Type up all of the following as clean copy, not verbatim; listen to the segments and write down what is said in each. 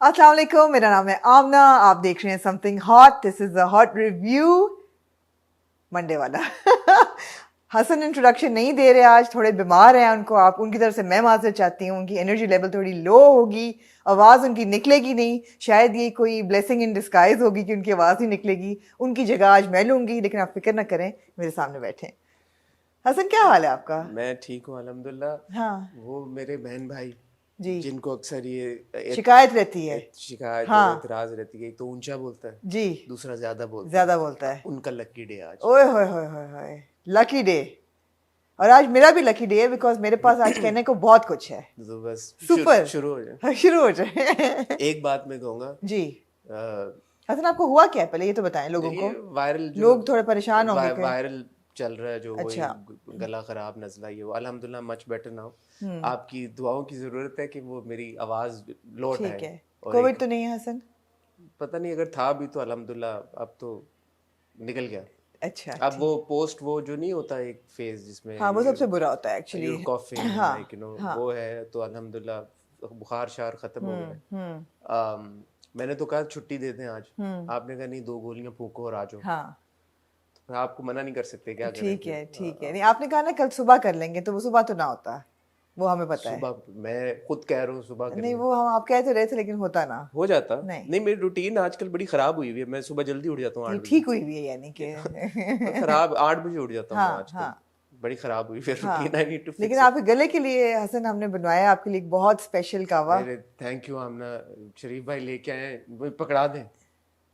अस्सलाम वालेकुम, मेरा नाम है आमना। आप देख रहे हैं something hot. This is a hot review Monday वाला। हसन इंट्रोडक्शन नहीं दे रहे आज, थोड़े बीमार हैं। उनकी तरफ से मैं माजरत चाहती हूँ। उनकी एनर्जी लेवल थोड़ी लो होगी, आवाज़ उनकी निकलेगी नहीं। शायद ये कोई ब्लेसिंग इन डिस्गाइज होगी कि उनकी आवाज़ नहीं निकलेगी। उनकी जगह आज मैं लूँगी, लेकिन आप फिक्र ना करें, मेरे सामने बैठे। हसन, क्या हाल है आपका? मैं ठीक हूँ अल्हम्दुलिल्लाह। हाँ वो मेरे बहन भाई जी, जिनको अक्सर ये शिकायत रहती है। शिकायत और हाँ एतराज रहती है, एक तो ऊंचा बोलता है, जी, दूसरा ज्यादा बोलता है। ज़्यादा बोलता है। उनका लकी डे आज। ओए होए होए होए होए, लकी डे। और आज मेरा भी लकी डे है, बिकॉज मेरे पास आज कहने को बहुत कुछ है। तो बस सुपर। शुरू हो जाए। हाँ, शुरू हो जाए। एक बात मैं कहूँगा, जी हसन, आपको हुआ क्या है पहले ये तो बताएं लोगों ये को। वायरल जो लोग थोड़े परेशान होंगे कि वायरल चल रहा है, जो वही अच्छा। गला खराब नजला, ये वो अल्हम्दुलिल्लाह मच बेटर नाउ। आपकी दुआओं की जरूरत है कि वो मेरी आवाज लौट ठीक आए। है। और कोविड एक तो नहीं है हसन? पता नहीं, अगर था भी तो अल्हम्दुलिल्लाह अब तो निकल गया। अच्छा अब वो ठीक। पोस्ट वो जो नहीं होता एक फेज जिसमें हाँ, वो सबसे बुरा होता है एक्चुअली। you're coughing हाँ like हाँ। वो है, तो अल्हम्दुलिल्लाह बुखार शार खत्म हो गया है। हम्म। मैंने तो कहा छुट्टी दे दें आज। आपने कहा नहीं, 2 गोलियां फूको और आ जाओ। हाँ तो आपको मना नहीं कर सकते, क्या करें ठीक फिर। है ठीक है। नहीं, आपने कहा ना कल सुबह कर लेंगे, तो वो सुबह तो ना होता, वो हमें पता है। सुबह मैं खुद कह रहा हूँ सुबह कर नहीं, लें, वो हम आप कह तो रहे थे, लेकिन होता ना। हो जाता। नहीं, नहीं, मेरी रूटीन आजकल बड़ी खराब हुई हुई है। मैं सुबह जल्दी उठ जाता हूँ ये 8 बजे। ठीक हुई भी है यानी कि खराब 8 बजे उठ जाता हूँ मैं हाँ आजकल। हाँ बड़ी खराब हुई फिर रूटीन, हाँ। आई नीड टू लेकिन फिक्स इट। आपके गले के लिए हसन हमने बनवाया आपके लिए एक बहुत स्पेशल कावा। अरे थैंक यू आमना, शरीफ भाई लेके आए हैं, वो पकड़ा दें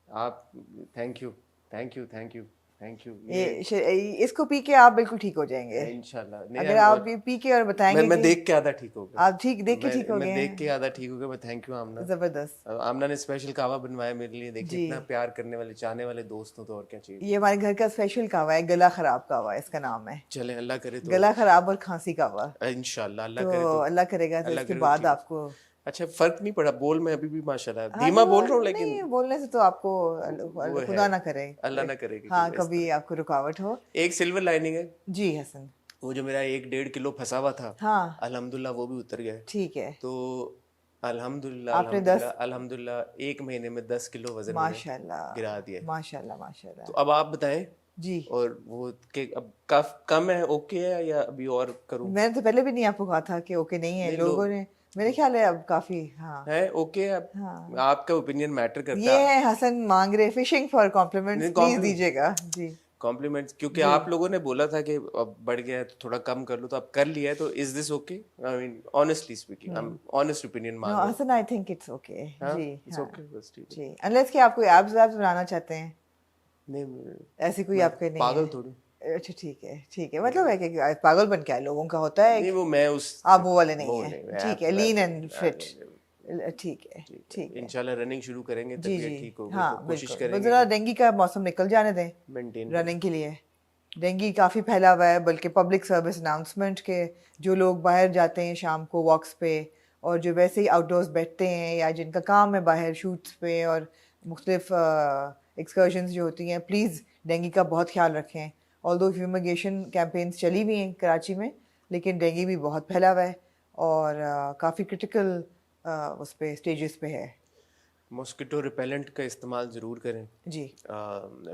आप। Thank you thank you thank you thank you. ये इसको पी के आप बिल्कुल ठीक हो जाएंगे। इंशाल्लाह नहीं, अगर आप ये पी के और बताएंगे मैं कि देख के आधा ठीक हो गया। आप ठीक देख के ठीक हो मैं गए देख के हैं। आधा ठीक हो गया। मैं थैंक यू आमना। जबरदस्त। आमना ने स्पेशल कावा बनवाया मेरे लिए। देखिए, जी, इतना प्यार करने वाले चाहने वाले दोस्त हो तो और क्या चाहिए। ये हमारे घर का स्पेशल कावा है, गला खराब कावा इसका नाम है। चलें, अल्लाह करे तो गला खराब और खांसी कावा। इंशाल्लाह, अल्लाह तो करे तो अल्लाह करेगा तो अल्लाह इसके करे तो बाद ठीक हो। आपको। अच्छा, फर्क नहीं पड़ा, बोल में अभी भी माशाल्लाह हाँ धीमा तो बोल रहा हूँ, लेकिन नहीं, बोलने से तो आपको वो है, खुदा ना करे। अल्लाह ना करे कि हाँ, कोई इस कभी तरह। आपको रुकावट हो। एक सिल्वर लाइनिंग है, जी हसन। वो जो मेरा 1-1.5 किलो फंसा हुआ था, हाँ अल्हम्दुलिल्लाह वो भी उतर गया है। ठीक है। तो अल्हम्दुलिल्लाह आपने 10, अल्हम्दुलिल्लाह अल्हम्दुलिल्लाह 1 महीने में 10 किलो वजन मैंने गिरा माशाल्लाह दिया है। माशाल्लाह तो माशाल्लाह। अब आप बताएं, जी, और वो के अब कम है, ओके है, या अभी और करूं? मैंने तो पहले भी नहीं आपको कहा था कि ओके नहीं है, नहीं, लोगों ने। मेरे ख्याल है अब काफी। हाँ है ओके है अब। हाँ। आपका ओपिनियन मैटर करता ये है। है हसन मांग रहे फिशिंग फॉर कॉम्प्लीमेंट्स, नहीं, प्लीज दीजिएगा जी। कॉम्प्लीमेंट्स, क्योंकि जी आप लोगों ने बोला था कि अब बढ़ गया है तो थोड़ा कम कर लो, तो अब कर लिया है, तो is this okay? I mean honestly speaking, I am honest opinion no मांग रहा हूँ। Hasan, I think it's okay. हाँ, जी इट्स हाँ ओके, बस ठीक है। जी, अनलेस कि आप कोई एब्स वैब्स बनाना चाहते हैं। नहीं, ऐसी कोई मैं आपके नहीं पागल है? थोड़ी। अच्छा ठीक है ठीक है। मतलब है कि पागलपन क्या है, लोगों का होता है नहीं, एक। वो मैं उस आप वो वाले नहीं वो है? नहीं, ठीक है, एब्स लीन वैब्स एंड फिट। नहीं। ठीक है ठीक है, ठीक है। इंशाल्लाह रनिंग शुरू करेंगे, जी तबीयत जी ठीक हो गई हाँ तो कोशिश बिल्कुल, बस करेंगे ज़रा कि डेंगू का मौसम निकल जाने दें मेंटेन करें। रनिंग के लिए। डेंगू काफ़ी फैला हुआ है, बल्कि पब्लिक सर्विस अनाउंसमेंट के जो लोग बाहर जाते हैं शाम को वॉक्स पे, और जो वैसे ही आउटडोर्स बैठते हैं, या जिनका काम है बाहर शूट्स पे और मुख्तलिफ एक्सकर्शंस जो होती हैं, प्लीज़ डेंगू का बहुत ख्याल रखें। ऑल्दो फ्यूमिगेशन कैंपेन्स चली हुई हैं कराची में, लेकिन डेंगू भी बहुत फैला हुआ है और काफ़ी क्रिटिकल उस पे स्टेजेस पे है। मॉस्किटो रिपेलेंट का इस्तेमाल ज़रूर करें। जी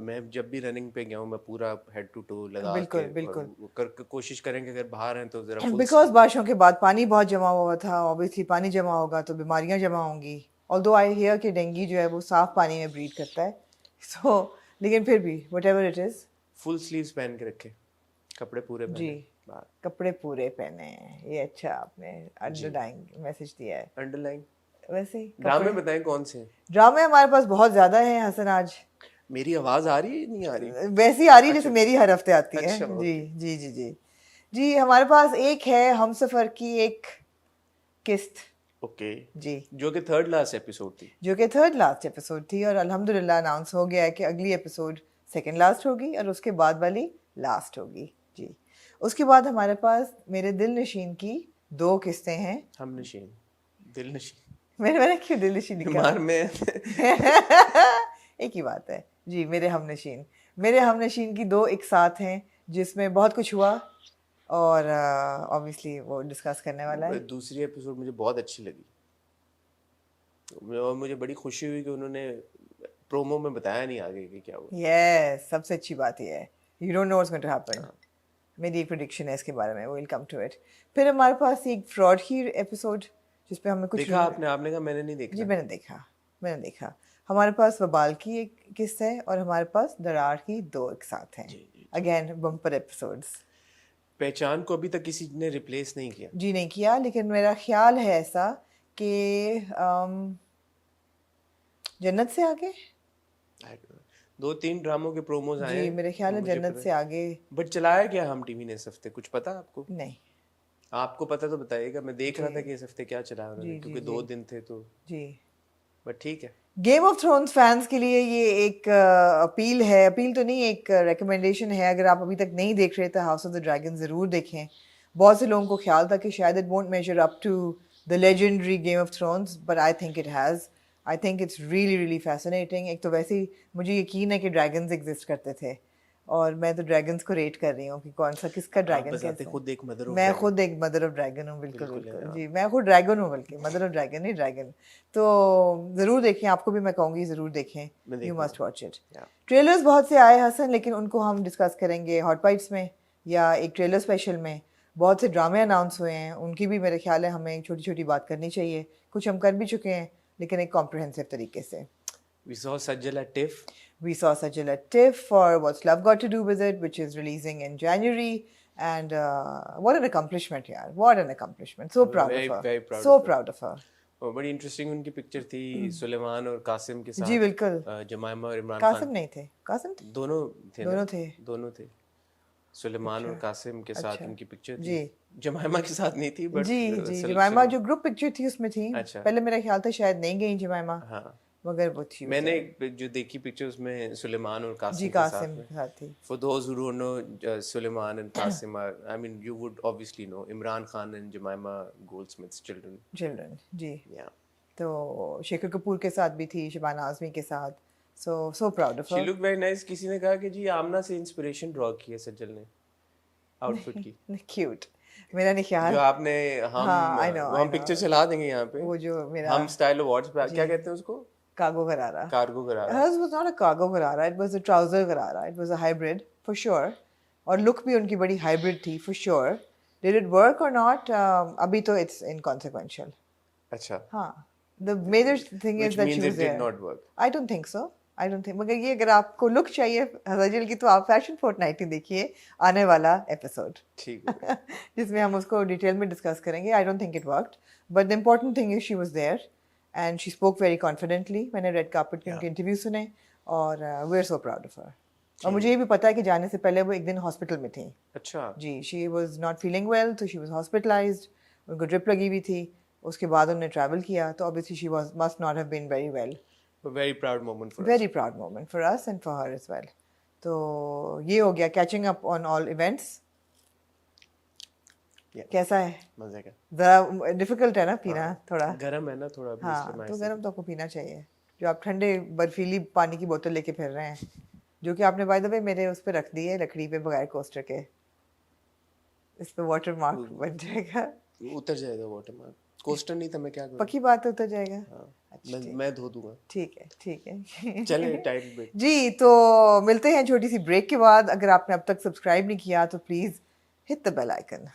मैं जब भी रनिंग पे गया हूँ, मैं पूरा हेड टू टो लगा के, बिल्कुल और बिल्कुल। वो कोशिश करेंगे अगर बाहर हैं तो ज़रा फुल बिकॉज बारिशों के बाद पानी बहुत जमा हुआ था, ऑब्वियसली पानी जमा होगा तो बीमारियां जमा होंगी। ऑल्दो आई हियर कि डेंगू जो है वो साफ पानी में ब्रीड करता है। सो लेकिन फिर भी what ever it is. Full sleeves पहन के रखें, कपड़े पूरे जी, पहने बाहर। कपड़े पूरे पहने हैं, ये अच्छा आपने जी, अंडरलाइन मैसेज दिया है। अंडरलाइन। वैसे ही ड्रामे कपड़े। बताएं कौन से हैं? ड्रामे हमारे पास बहुत ज़्यादा हैं हसन आज। मेरी आवाज़ आ रही है, नहीं आ रही? वैसी आ रही है जैसे अच्छा मेरी हर हफ्ते आती है। अच्छा, जी ओके। जी जी जी। जी हमारे पास एक है हमसफ़र की एक किस्त। ओके, जी, जो कि थर्ड लास्ट एपिसोड थी। जो कि थर्ड लास्ट एपिसोड थी, और अल्हम्दुलिल्लाह अनाउंस हो गया है कि अगली एपिसोड सेकंड लास्ट होगी और उसके बाद वाली लास्ट होगी। जी, उसके बाद हमारे पास मेरे दिल नशीन की 2 किस्तें हैं। हम नशीन, दिल नशीन, मैंने क्यों दिल नशीन लिखा? बीमार में एक ही बात है जी। मेरे हम नशीन की 2 एक साथ हैं, जिसमें बहुत कुछ हुआ, और ऑब्वियसली वो डिस्कस करने वाला है। दूसरी एपिसोड मुझे बहुत अच्छी लगी। और मुझे बड़ी खुशी हुई कि उन्होंने प्रोमो में बताया नहीं आगे कि क्या हुआ। यस, सबसे अच्छी बात ये है, you don't know what's going to happen. मेरी एक प्रेडिक्शन है इसके बारे में, विल कम टू इट। फिर हमारे पास एक फ्रॉड की एपिसोड जिस पे हमें कुछ देखा आपने? आपने कहा मैंने नहीं जी देखा। मैंने देखा। हमारे पास वबाल की एक किस्त है और हमारे पास दरार की दो एक साथ हैं। Again bumper episodes. पहचान को अभी तक किसी ने रिप्लेस नहीं किया। जी नहीं किया, लेकिन मेरा ख्याल है ऐसा कि जन्नत से आगे। I don't know. 2-3 ड्रामों के प्रोमोज आए जी हैं, मेरे ख्याल है मुझे जन्नत पता से आगे। बट चलाया क्या हम टीवी ने इस हफ्ते, कुछ पता आपको? नहीं। आपको पता तो बताइएगा, मैं देख रहा जी था कि इस हफ्ते क्या चलाया उन्होंने, जी क्योंकि जी 2 दिन थे तो। जी। बट ठीक है। गेम ऑफ थ्रोन्स फैंस के लिए ये एक अपील है, अपील तो नहीं, एक रिकमेंडेशन है। अगर आप अभी तक नहीं देख रहे तो हाउस ऑफ द ड्रैगन ज़रूर देखें। बहुत से लोगों को ख्याल था कि शायद it won't measure up to the legendary Game of Thrones, but I think it has. I think it's really really fascinating. एक तो वैसे ही मुझे यकीन है कि ड्रैगन्स एग्जिस्ट करते थे, और मैं तो ड्रैगन्स को रेट कर रही हूँ कि कौन सा किसका आप ड्रैगन बताते कैसा है। खुद एक मदर ऑफ मैं ड्रैगन। खुद एक मदर ऑफ ड्रैगन हूँ, बिल्कुल बिल्कुल है, बिल्कुल हाँ। जी, मैं खुद ड्रैगन हूँ, बल्कि मदर ऑफ ड्रैगन नहीं ड्रैगन। तो ज़रूर देखें, आपको भी मैं कहूँगी ज़रूर देखें, मैं यू देखूंगा। Must watch it. या ट्रेलर्स बहुत से आए हसन, लेकिन उनको हम डिस्कस करेंगे हॉट बाइट्स में या एक ट्रेलर स्पेशल में। बहुत से ड्रामे अनाउंस हुए हैं, उनकी भी मेरे ख्याल है हमें छोटी छोटी बात करनी चाहिए। कुछ हम कर भी चुके हैं, लेकिन एक कॉम्प्रहेंसिव तरीके से। We saw Sajal at TIFF. We saw Sajal at TIFF for What's Love Got to Do with It, which is releasing in January. And what an accomplishment, yaar. What an accomplishment. So proud Very of her. very proud So of her. proud of her. और बड़ी interesting उनकी picture थी सुलेमान और कासिम के जी साथ। बिल्कुल। जमाइमा और इमरान कासिम खान नहीं थे, कासिम थे? दोनों थे ना? दोनों थे। दोनों थे। सुलेमान और अच्छा कासिम के साथ अच्छा उनकी पिक्चर थी। जी जमाइमा के साथ नहीं थी, बट जी जी। जमाइमा जो ग्रुप पिक्चर थी उसमें थी। अच्छा। पहले मेरा ख्याल था शायद नहीं गई जमाइमा, हाँ, मगर वो थी मैंने उसे। जो देखी पिक्चर उसमें सुलेमान और जी कासिम के साथ कासिम में। के साथ थी। For those who don't know, Suleiman and Qasim are, I mean, you would obviously know Imran Khan and Jemima Goldsmith's children. Children जी। Yeah. तो शेखर कपूर के साथ भी थी, शबाना आजमी के साथ। so proud of She her. looked very nice. किसी ने कहा कि जी आमना से इंस्पिरेशन ड्रॉ की है सज्जल ने आउटफिट की। क्यूट। मेरा नहीं ख्याल। जो आपने हाँ, I know, वो I हम know. पिक्चर चला देंगे यहाँ पे। वो जो मेरा हम स्टाइल अवार्ड्स पे जी। क्या कहते हैं उसको? कार्गो गरारा। कार्गो गरारा। Hers was not a cargo गरारा, it was a trouser गरारा, it was a hybrid for sure. और लुक भी उनकी बड़ी हाइब्रिड थी for sure. Did it work or not? अभी तो it's inconsequential. अच्छा। हाँ, the major thing is Which that means she was it did there. not work. I don't think so. I don't think. मगर ये अगर आपको look चाहिए हज़ाजिल की तो आप फैशन फोर्टनाइट देखिए आने वाला एपिसोड, ठीक है। जिसमें हम उसको डिटेल में डिस्कस करेंगे। I don't think it worked, but the important thing is she was there and she spoke very confidently. मैंने रेड कार्पेट के उनके इंटरव्यू सुने और we are so proud of her. और मुझे ये भी पता है कि जाने से पहले वो एक दिन हॉस्पिटल में थी। अच्छा। जी, she was not feeling well, तो शी वाज हॉस्पिटलाइज्ड, उनको ड्रिप लगी हुई थी। उसके बाद उन्होंने ट्रैवल किया, तो obviously she was must not have been very well. A very proud moment for us. Very proud moment for us and for her as well. तो ये हो गया catching up on all events. Yeah. कैसा है? मजे का। ज़रा difficult है ना पीना थोड़ा। गरम है ना थोड़ा अभी, इसलिए हाँ, मैं तो ऐसे- गर्म तो आपको पीना चाहिए। जो आप ठंडे बर्फीली पानी की बोतल लेके फिर रहे हैं, जो कि आपने बाय द वे मेरे उस पे रख दी है लकड़ी पे बगैर कोस्टर के। इस पे वाटर मार्क बन जाएगा। उतर जाएगा वाटरमार्क। कोस्टर नहीं था, मैं क्या करूं? पक्की बात है, उतर जाएगा। हाँ, अच्छा, ठीक। मैं धो दूंगा। ठीक है ठीक है। चले टाइटल ब्रेक। जी, तो मिलते हैं छोटी सी ब्रेक के बाद। अगर आपने अब तक सब्सक्राइब नहीं किया तो please hit the bell icon.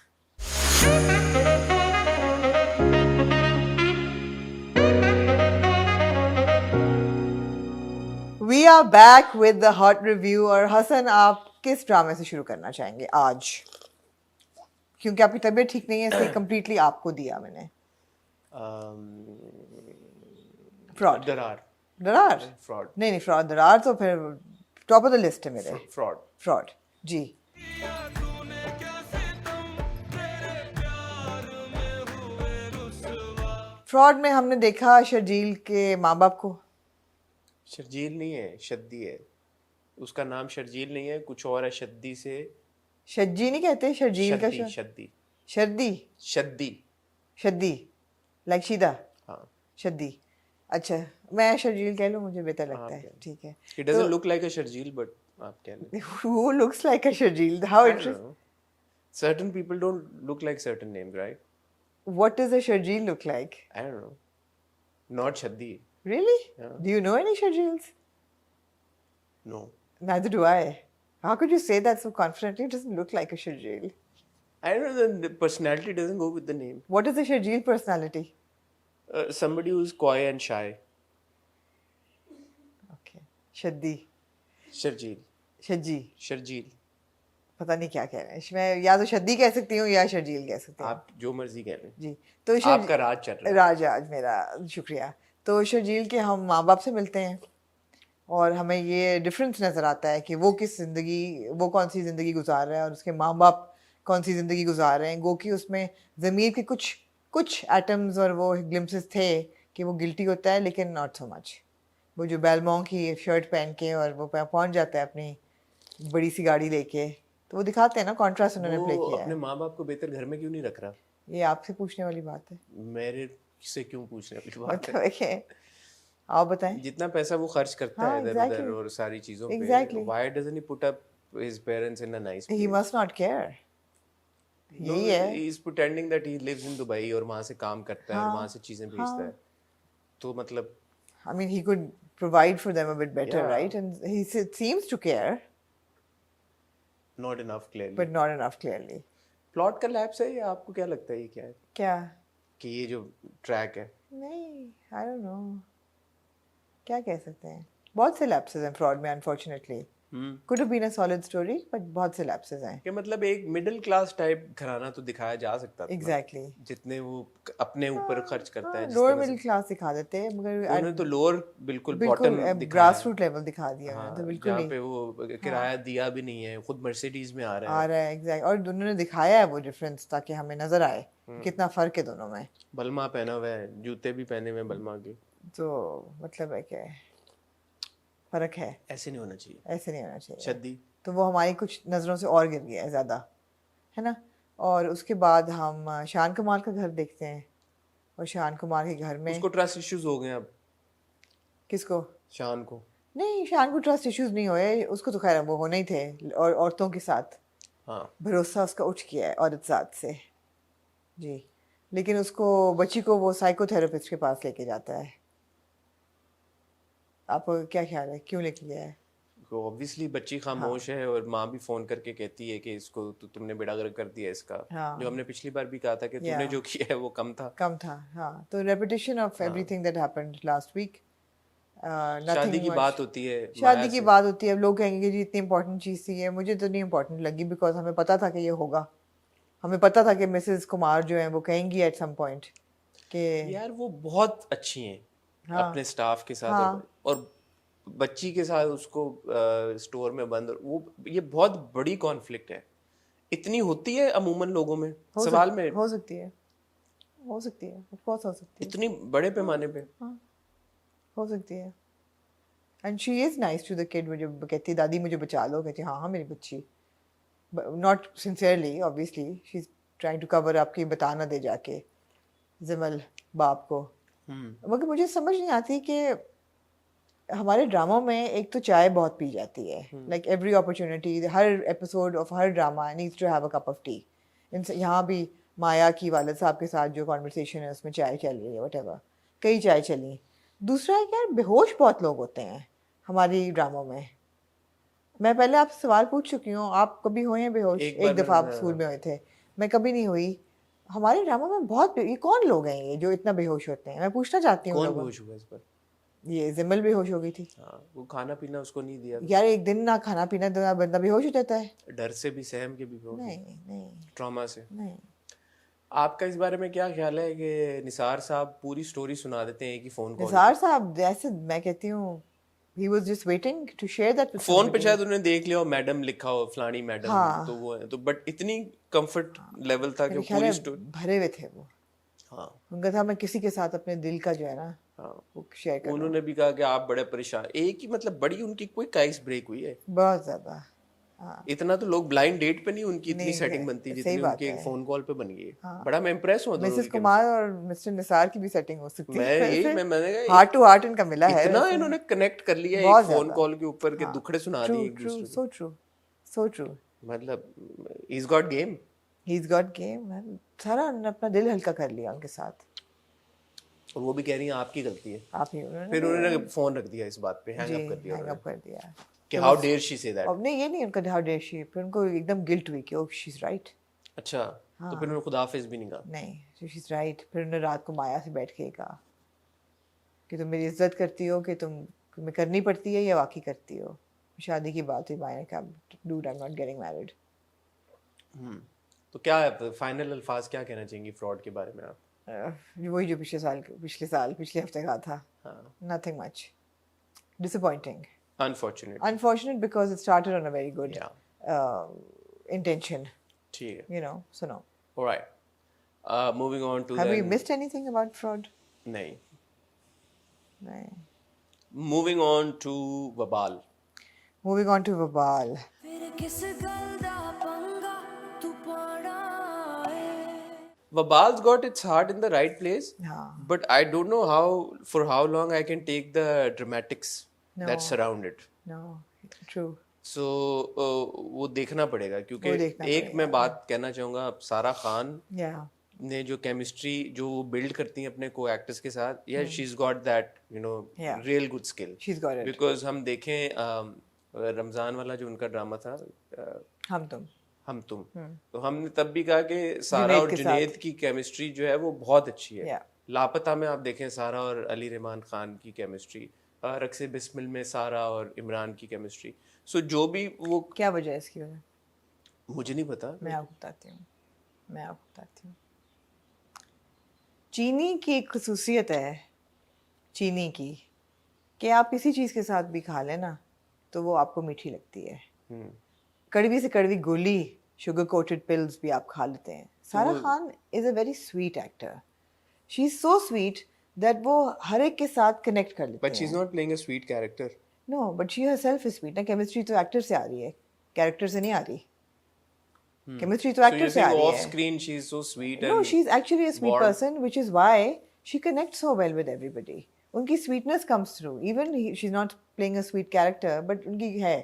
We are back with the hot review. और हसन, आप किस ड्रामे से शुरू करना चाहेंगे आज? क्योंकि आपकी तबीयत ठीक नहीं है, इसलिए कम्प्लीटली आपको दिया मैंने। फ्रॉड। दरार। दरार? फ्रॉड। नहीं, फ्रॉड दरार तो फिर टॉप ऑफ द लिस्ट है मेरे। फ्रॉड। फ्रॉड जी। फ्रॉड में हमने देखा शर्जील के माँ बाप को। शर्जील नहीं है, शद्दी है। उसका नाम शर्जील नहीं है, कुछ और है। शद्दी से शज्जी नहीं कहते, शर्जील का शद्दी। शद्दी। शर्दी शद्दी। शद्दी लाइक शीदा। हाँ। शद्दी। अच्छा, मैं शर्जील कह लूँ, मुझे बेहतर लगता आप है। कह लो। ठीक है। It doesn't look like a Sharjeel, but आप कह लें। Who looks like a Sharjeel? How I don't interesting. know. Certain people don't look like certain names, right? What does a Sharjeel look like? I don't know. Not Shaddi. Really? Yeah. Do you know any Sharjeels? No. Neither do I. How could you say that so confidently? It doesn't look like a Sharjeel. I don't know. The personality doesn't go with the name. What is a Sharjeel personality? Somebody who's coy and shy. Okay. Shaddi. Sharjeel. Shadji. Sharjeel. पता नहीं क्या कह रहे हैं इसमें, या तो शद्दी कह सकती हूँ या शर्जील कह सकती हूँ। आप जो मर्जी कह लें। जी तो आपका राज चल रहा है। राज आज मेरा, शुक्रिया। तो शर्जील के हम माँ बाप से मिलते हैं और हमें ये डिफरेंस नज़र आता है कि वो कौन सी ज़िंदगी गुजार रहा है और उसके माँ बाप कौन सी ज़िंदगी गुजार रहे हैं। गो कि उसमें ज़मीर के कुछ एटम्स और वो ग्लिम्पसेस थे कि वो गिल्टी होता है, लेकिन नॉट सो मच। वो जो बेलमोंग की शर्ट पहन के और वो पहुंच जाता है अपनी बड़ी सी गाड़ी लेके, तो वो दिखाते हैं ना कॉन्ट्रास्ट उन्होंने प्ले वो किया है। अपने माँ बाप को बेहतर घर में क्यों नहीं रख रहा? ये आपसे पूछने वाली बात है। मेरे से क्यों पूछने वाली बात है? मतलब आप बताएं। जितना पैसा वो खर्च करता हाँ, है इधर exactly. उधर और सारी चीजों Exactly. पे, why doesn't he put up his parents in a nice He place? must not care. No, यही है। he is pretending that he lives in Dubai और वहाँ से काम करता है और हाँ, वहाँ से चीजें भेजता है। तो मतलब I mean, he could provide for them a bit better, Yeah. right? And he seems to care, not enough clearly. but not enough clearly. Plot का लैप्स है या आपको क्या लगता है ये क्या है? क्या? कि ये जो ट्रैक है नहीं, I don't know. क्या कह सकते हैं? बहुत से lapses हैं fraud में, unfortunately. Could have been a solid story, but बहुत से lapses हैं। कि मतलब एक मिडिल क्लास टाइप घराना तो दिखाया जा सकता था। Exactly. जितने वो अपने ऊपर खर्च करता है, जिस लोअर तरह से। मिडिल क्लास दिखा देते हैं, मगर उन्होंने तो लोअर बिल्कुल बिल्कुल बॉटम दिखाया ग्रास है। रूट लेवल दिखा दिया हाँ, उन्होंने, तो बिल्कुल जहाँ ही पे वो किराया दिया भी नहीं है, खुद मर्सिडीज में आ रहा आ है। रहा है। एग्जैक्ट, और उन्होंने दिखाया है वो डिफरेंस ताकि हमें नजर आए कितना फर्क है दोनों में। बल्मा पहना हुआ है, जूते भी पहने हुए हैं बल्मा के। तो मतलब है कि फर्क है, ऐसे नहीं होना चाहिए। ऐसे नहीं होना चाहिए। शद्दी तो वो हमारी कुछ नज़रों से और गिर गया है ज़्यादा, है ना। और उसके बाद हम शान कुमार का घर देखते हैं, और शान कुमार के घर में उसको ट्रस्ट इश्यूज हो गए अब। किसको? शान को नहीं, शान को ट्रस्ट इश्यूज नहीं हुए, उसको तो खैर वो होने ही थे, और औरतों के साथ हाँ भरोसा उसका उठ गया है औरत ज़ात से जी। लेकिन उसको बच्ची को वो साइकोथेरेपिस्ट के पास लेके जाता है। आपको क्या ख्याल है क्यों लेके गया है? ऑब्वियसली बच्ची खामोश है और माँ भी फोन करके कहती है कि इसको तुमने बेड़ा गर्क कर दिया इसका। हाँ। जो हमने पिछली बार भी कहा था कि तूने जो किया है वो कम था। कम था, हाँ। तो repetition of everything that happened last week. शादी की बात होती है, शादी की बात होती है, अब लोग कहेंगे कि जी इतनी इंपॉर्टेंट चीज़ थी, है मुझे तो नहीं इंपॉर्टेंट लगी, बिकॉज हमें पता था कि ये होगा। हमें पता था कि मिसेस कुमार जो है वो कहेंगी एट सम पॉइंट कि यार वो बहुत अच्छी हैं अपने स्टाफ के साथ। हाँ। और बच्ची के साथ उसको स्टोर में बंद, वो ये बहुत बड़ी कॉन्फ्लिक्ट है। इतनी होती है अमूमन लोगों में, सवाल में हो सकती है, हो सकती है, ऑफ कोर्स हो सकती है, इतनी बड़े पैमाने पे हो सकती है। And she is nice to the kid, मुझे कहती दादी मुझे बचा लो, कहती हाँ हाँ मेरी बच्ची, not sincerely obviously, she is trying to cover up कि बता ना दे जाके जमल बाप को। मगर मुझे समझ नहीं आती कि हमारे ड्रामा में एक तो चाय बहुत पी जाती है, लाइक एवरी अपॉर्चुनिटी, हर एपिसोड ऑफ हर drama needs to have a cup of tea. यहाँ भी माया की वालिद साहब के साथ जो कॉन्वर्सेशन है उसमें चाय चल रही है, वट कई चाय चली। दूसरा है कि यार बेहोश बहुत लोग होते हैं हमारी ड्रामों में। मैं पहले आपसे सवाल पूछ चुकी हूँ, आप कभी हुए हैं बेहोश? एक दफ़ा आप स्कूल में हुए थे, मैं कभी नहीं हुई। हमारे ड्रामा में बहुत, ये कौन लोग हैं ये जो इतना बेहोश होते हैं? मैं पूछना चाहती हूँ। कौन बेहोश हुआ इस पर? ये जिमल बेहोश हो गई थी। हाँ, वो खाना पीना उसको नहीं दिया यार एक दिन ना खाना पीना तो बंदा बेहोश हो जाता है। डर से भी, सहम के भी बेहोश, नहीं ट्रॉमा से नहीं। आपका इस बारे में क्या ख्याल है कि निसार साहब पूरी स्टोरी सुना देते हैं कि फोन कॉल? निसार साहब जैसे मैं कहती हूँ he was just waiting to share that with phone पे somebody. शायद उन्होंने देख लिया हो मैडम लिखा हो, फलानी मैडम, हाँ। तो वो है तो, बट इतनी कंफर्ट लेवल था कि मेरे ख्याल पूरी है स्टोरी। भरे हुए थे वो। हाँ उनका था मैं किसी के साथ अपने दिल का जो है ना हाँ, वो शेयर कर। उन्होंने भी कहा कि आप बड़े परेशान, एक ही मतलब बड़ी उनकी क्विक आइस ब्रेक हुई है। बहुत ज्यादा। हाँ इतना तो लोग ब्लाइंड डेट पे नहीं उनकी इतनी नहीं, सेटिंग बनती सही जितनी बात उनके है। फोन कॉल पे बन गई है। हाँ। बड़ा मैं इम्प्रेस हुआ दोनों मिसेस की कुमार और मिस्टर निसार की भी सेटिंग हो सकती मैं है यही मैंने कहा हार्ट टू हार्ट इनका मिला है इतना वैसे। इन्होंने कनेक्ट कर लिया बहुत एक फोन ज्यादा। कॉल के ऊपर के हाँ। दुखड़े सुना दिए एक दूसरे सो ट्रू, सो ट्रू। को। मतलब he's got game। He's got game man, सारा उन्होंने अपना दिल हल्का कर लिया उनके साथ। और वो भी कह रही है आपकी गलती है। आप ही उन्होंने फिर उन्होंने फोन रख दिया इस बात पे, हैंग जी अप कर दिया हैंग उन्होंने अप कर दिया। कि how dare she say that. अब नहीं, ये नहीं उनका हाउ डेयर शी, फिर उनको एकदम गिल्ट हुई कि ओ शी इज राइट। अच्छा, तो फिर उन्होंने खुदा हाफिज भी नहीं कहा। नहीं, शी इज राइट। फिर उन्होंने रात को माया से बैठ के कहा कि तुम मेरी इज्जत करती हो कि तुम्हें करनी पड़ती है या वाकई करती हो। शादी की बात हुई, माया ने कहा dude I am not getting married. तो क्या है फाइनल अल्फाज, क्या कहना चाहेंगी फ्रॉड के बारे में आप? वही जो पिछले हफ्ते कहा था, हाँ, nothing much, disappointing, unfortunate. Unfortunate because it started on a very good या intention, ठीक है, you know, so no. Alright, moving on to Have we then. missed anything about fraud? नहीं, No. मूविंग ऑन टू वबाल। Moving on to Vabal. फिर किस गल दा पंगा तू पाड़ा है। Vabal's got its heart in the right place, हाँ. but I don't know for how long I can take the dramatics that surround it. No, true. So वो देखना पड़ेगा, क्योंकि वो देखना एक पड़ेगा। मैं बात कहना चाहूँगा, सारा खान Yeah. ने जो केमिस्ट्री जो वो बिल्ड करती हैं अपने को एक्टर्स के साथ, या she is got that Yeah. Real good skill. She's got it. Because हम देखें रमजान वाला जो उनका ड्रामा था, हम तुम, तो हमने तब भी कहा कि सारा जुनैद और के जुनैद की केमिस्ट्री जो है वो बहुत अच्छी है। Yeah. लापता में आप देखें सारा और अली रहमान खान की केमिस्ट्री, रक्से बिस्मिल में सारा और इमरान की केमिस्ट्री। सो जो भी वो, क्या वजह है इसकी वजह? मुझे नहीं पता। मैं आपको बताती हूँ। चीनी की एक खसूसियत है चीनी की कि आप किसी चीज़ के साथ भी खा लें ना तो वो आपको मीठी लगती है। कड़वी से कड़वी गोली, शुगर कोटेड पिल्स भी आप खा लेते हैं। Sara Khan is a very sweet actor. She is so sweet that वो हर एक के साथ कनेक्ट कर लेते बट शी इज हैं। Not playing a sweet character. No, but she herself is sweet ना। केमिस्ट्री तो एक्टर से आ रही है, कैरेक्टर से नहीं आ रही। केमिस्ट्री तो So एक्टर you're से आ saying रही off है। screen she is so sweet No, and she's actually a sweet warm. person, which is why she connects so well with everybody. उनकी sweetness comes through. Even she's not playing a sweet character, but उनकी है।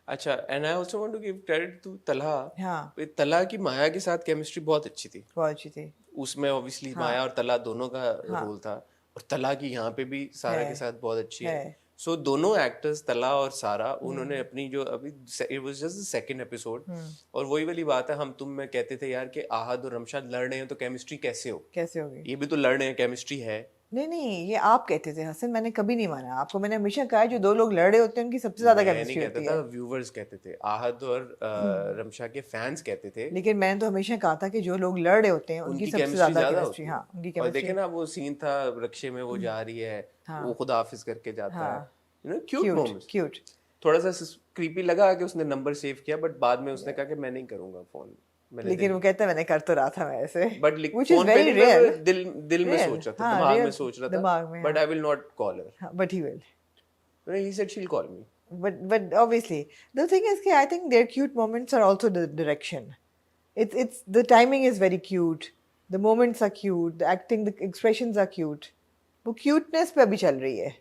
अच्छा, and I also want to give credit to Talha. हाँ। तलहा की माया के साथ chemistry बहुत अच्छी थी। बहुत अच्छी थी। उसमें ऑब्वियसली माया और तलहा दोनों का रोल था, और तलहा की यहाँ पे भी सारा के साथ बहुत अच्छी है। सो दोनों एक्टर्स तलहा और सारा, उन्होंने अपनी जो अभी it was just the second episode, और वही वाली बात है, हम तुम में कहते थे यार कि आहद और रमशाद लड़ रहे हैं तो केमिस्ट्री कैसे होगी? ये भी तो लड़ रहे हैं, केमिस्ट्री है। नहीं, ये आप कहते थे हसन, मैंने कभी नहीं माना आपको। मैंने हमेशा कहा है जो दो लोग लड़ रहे होते हैं उनकी सबसे ज्यादा केमिस्ट्री होती है। कहता था, व्यूवर्स कहते थे, आहद और रमशा के फैंस कहते थे। लेकिन मैंने तो हमेशा कहा था कि जो लोग लड़ रहे होते हैं उनकी सबसे ज्यादा केमिस्ट्री। हाँ, उनकी और केमिस्ट्री। देखे ना वो सीन था रक्शे में, वो जा रही है, वो खुदा हाफिज करके जाता है, क्यूट मोमेंट्स। क्यूट। थोड़ा सा क्रीपी लगा कि उसने नंबर सेव किया, बट बाद में उसने कहा कि मैं नहीं करूंगा फोन। लेकिन वो कहता है मैंने कर तो रहा था मैं ऐसे, but which is very real. दिल में सोच रहा था, हाँ, दिमाग real, में सोच रहा दिमाग था, में, but I will not call her. But he will. He said she'll call me. But obviously the thing is कि I think their cute moments are also the direction. It's the timing is very cute. The moments are cute. The acting, the expressions are cute. वो cuteness पे अभी चल रही है।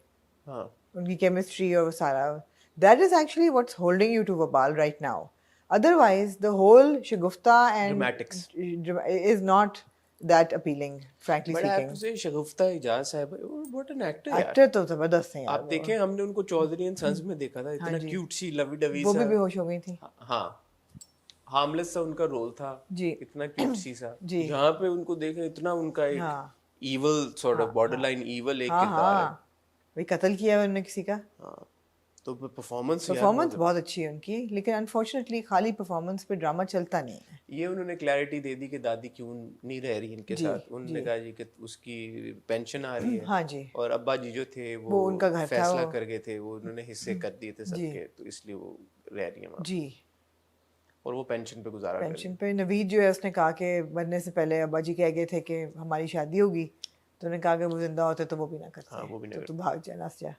हाँ। उनकी chemistry और वो सारा। That is actually what's holding you to Vabal right now. Otherwise, the whole Shagufta and Dramatics is not that appealing, frankly But I have speaking. to say, शगुफ्ता इजाज साहब, what an actor यार। Actor तो जबरदस्त है यार। आप देखें, हमने उनको चौधरी एंड सन्स में देखा था, इतना क्यूट सी लवी डवी वो सा। भी बेहोश हो गई थी। हाँ, हार्मलेस सा उनका रोल था जी। इतना क्यूट सी सा। जी। यहाँ पे उनको देखें, इतना उनका एक evil sort of borderline evil एक किरदार है। वही कत्ल किया है उन्होंने किसी का। हाँ, तो परफॉर्मेंस बहुत अच्छी है उनकी, लेकिन अनफॉर्चुनेटली खाली परफॉर्मेंस पे ड्रामा चलता नहीं है। ये उन्होंने क्लैरिटी दे दी कि दादी क्यों नहीं रह रही इनके साथ। उन्होंने कहा जी कि उसकी पेंशन आ रही है। हाँ जी। और अब्बा जी जो थे वो उनका घर था, फैसला कर गए थे, वो उन्होंने हिस्से कर दिए थे सबके, तो इसलिए वो रह रही है वहाँ। जी। और वो पेंशन पे गुजारा कर रही है। पेंशन पे नवीद जो है उसने कहा कि मरने से पहले अब्बा जी कह गए थे कि हमारी शादी होगी, तो उन्होंने कहा कि वो जिंदा होते तो वो भी ना करते। हाँ, वो भी ना तो तू भाग जा, नास जा,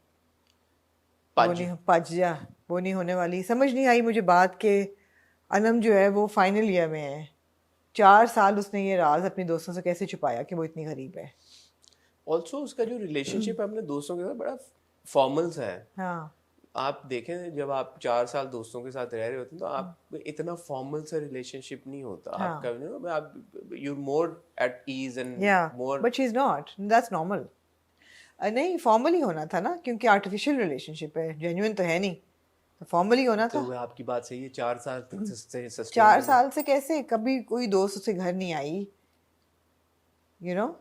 पाजी। पच जा, वो नहीं होने वाली। समझ नहीं आई मुझे बात के अनम जो है वो फाइनल ईयर में है। 4 साल उसने ये राज अपने दोस्तों से कैसे छुपाया कि वो इतनी गरीब है। ऑल्सो उसका जो रिलेशनशिप है अपने दोस्तों के साथ बड़ा फॉर्मल सा है। हाँ, आप देखें जब आप 4 साल दोस्तों के साथ रह रहे होते हैं तो आप इतना फॉर्मल सा रिलेशनशिप नहीं होता हाँ. आपका, you know, आप you more at ease and Yeah, more but she's not. That's normal. नहीं फॉर्मल ही होना था ना, क्योंकि आर्टिफिशियल रिलेशनशिप है, जेन्युइन तो है नहीं, तो फॉर्मल ही होना तो था। वो आपकी बात सही है, 4 साल तक sustain 4 करना। साल से कैसे, कभी कोई दोस्त उससे घर नहीं आई, you know?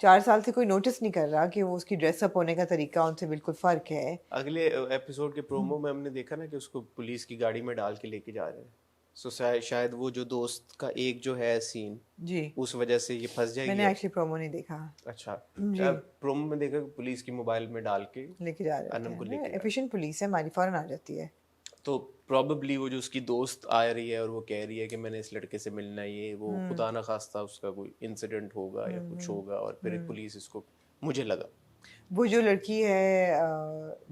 4 साल से कोई नोटिस नहीं कर रहा कि वो उसकी ड्रेसअप होने का तरीका उनसे बिल्कुल फर्क है। अगले एपिसोड के प्रोमो में हमने देखा ना कि उसको पुलिस की गाड़ी में डाल के लेके जा रहे हैं, सो शायद वो जो दोस्त का एक जो है सीन, जी, उस वजह से ये फंस जाएगी। मैंने एक्चुअली प्रोमो नहीं देखा, अच्छा, अब प्रोमो में देखा कि पुलिस की मोबाइल में डाल के लेके जा रहे अनम को हैं। लेके जा एफिशिएंट पुलिस है हमारी, फौरन आ जाती है। तो प्रॉबेबली वो जो उसकी दोस्त आ रही है और वो कह रही है कि मैंने इस लड़के से मिलना है, ये वो खुदा ना खास्ता उसका कोई इंसिडेंट होगा या कुछ होगा और फिर पुलिस इसको, मुझे लगा वो जो लड़की है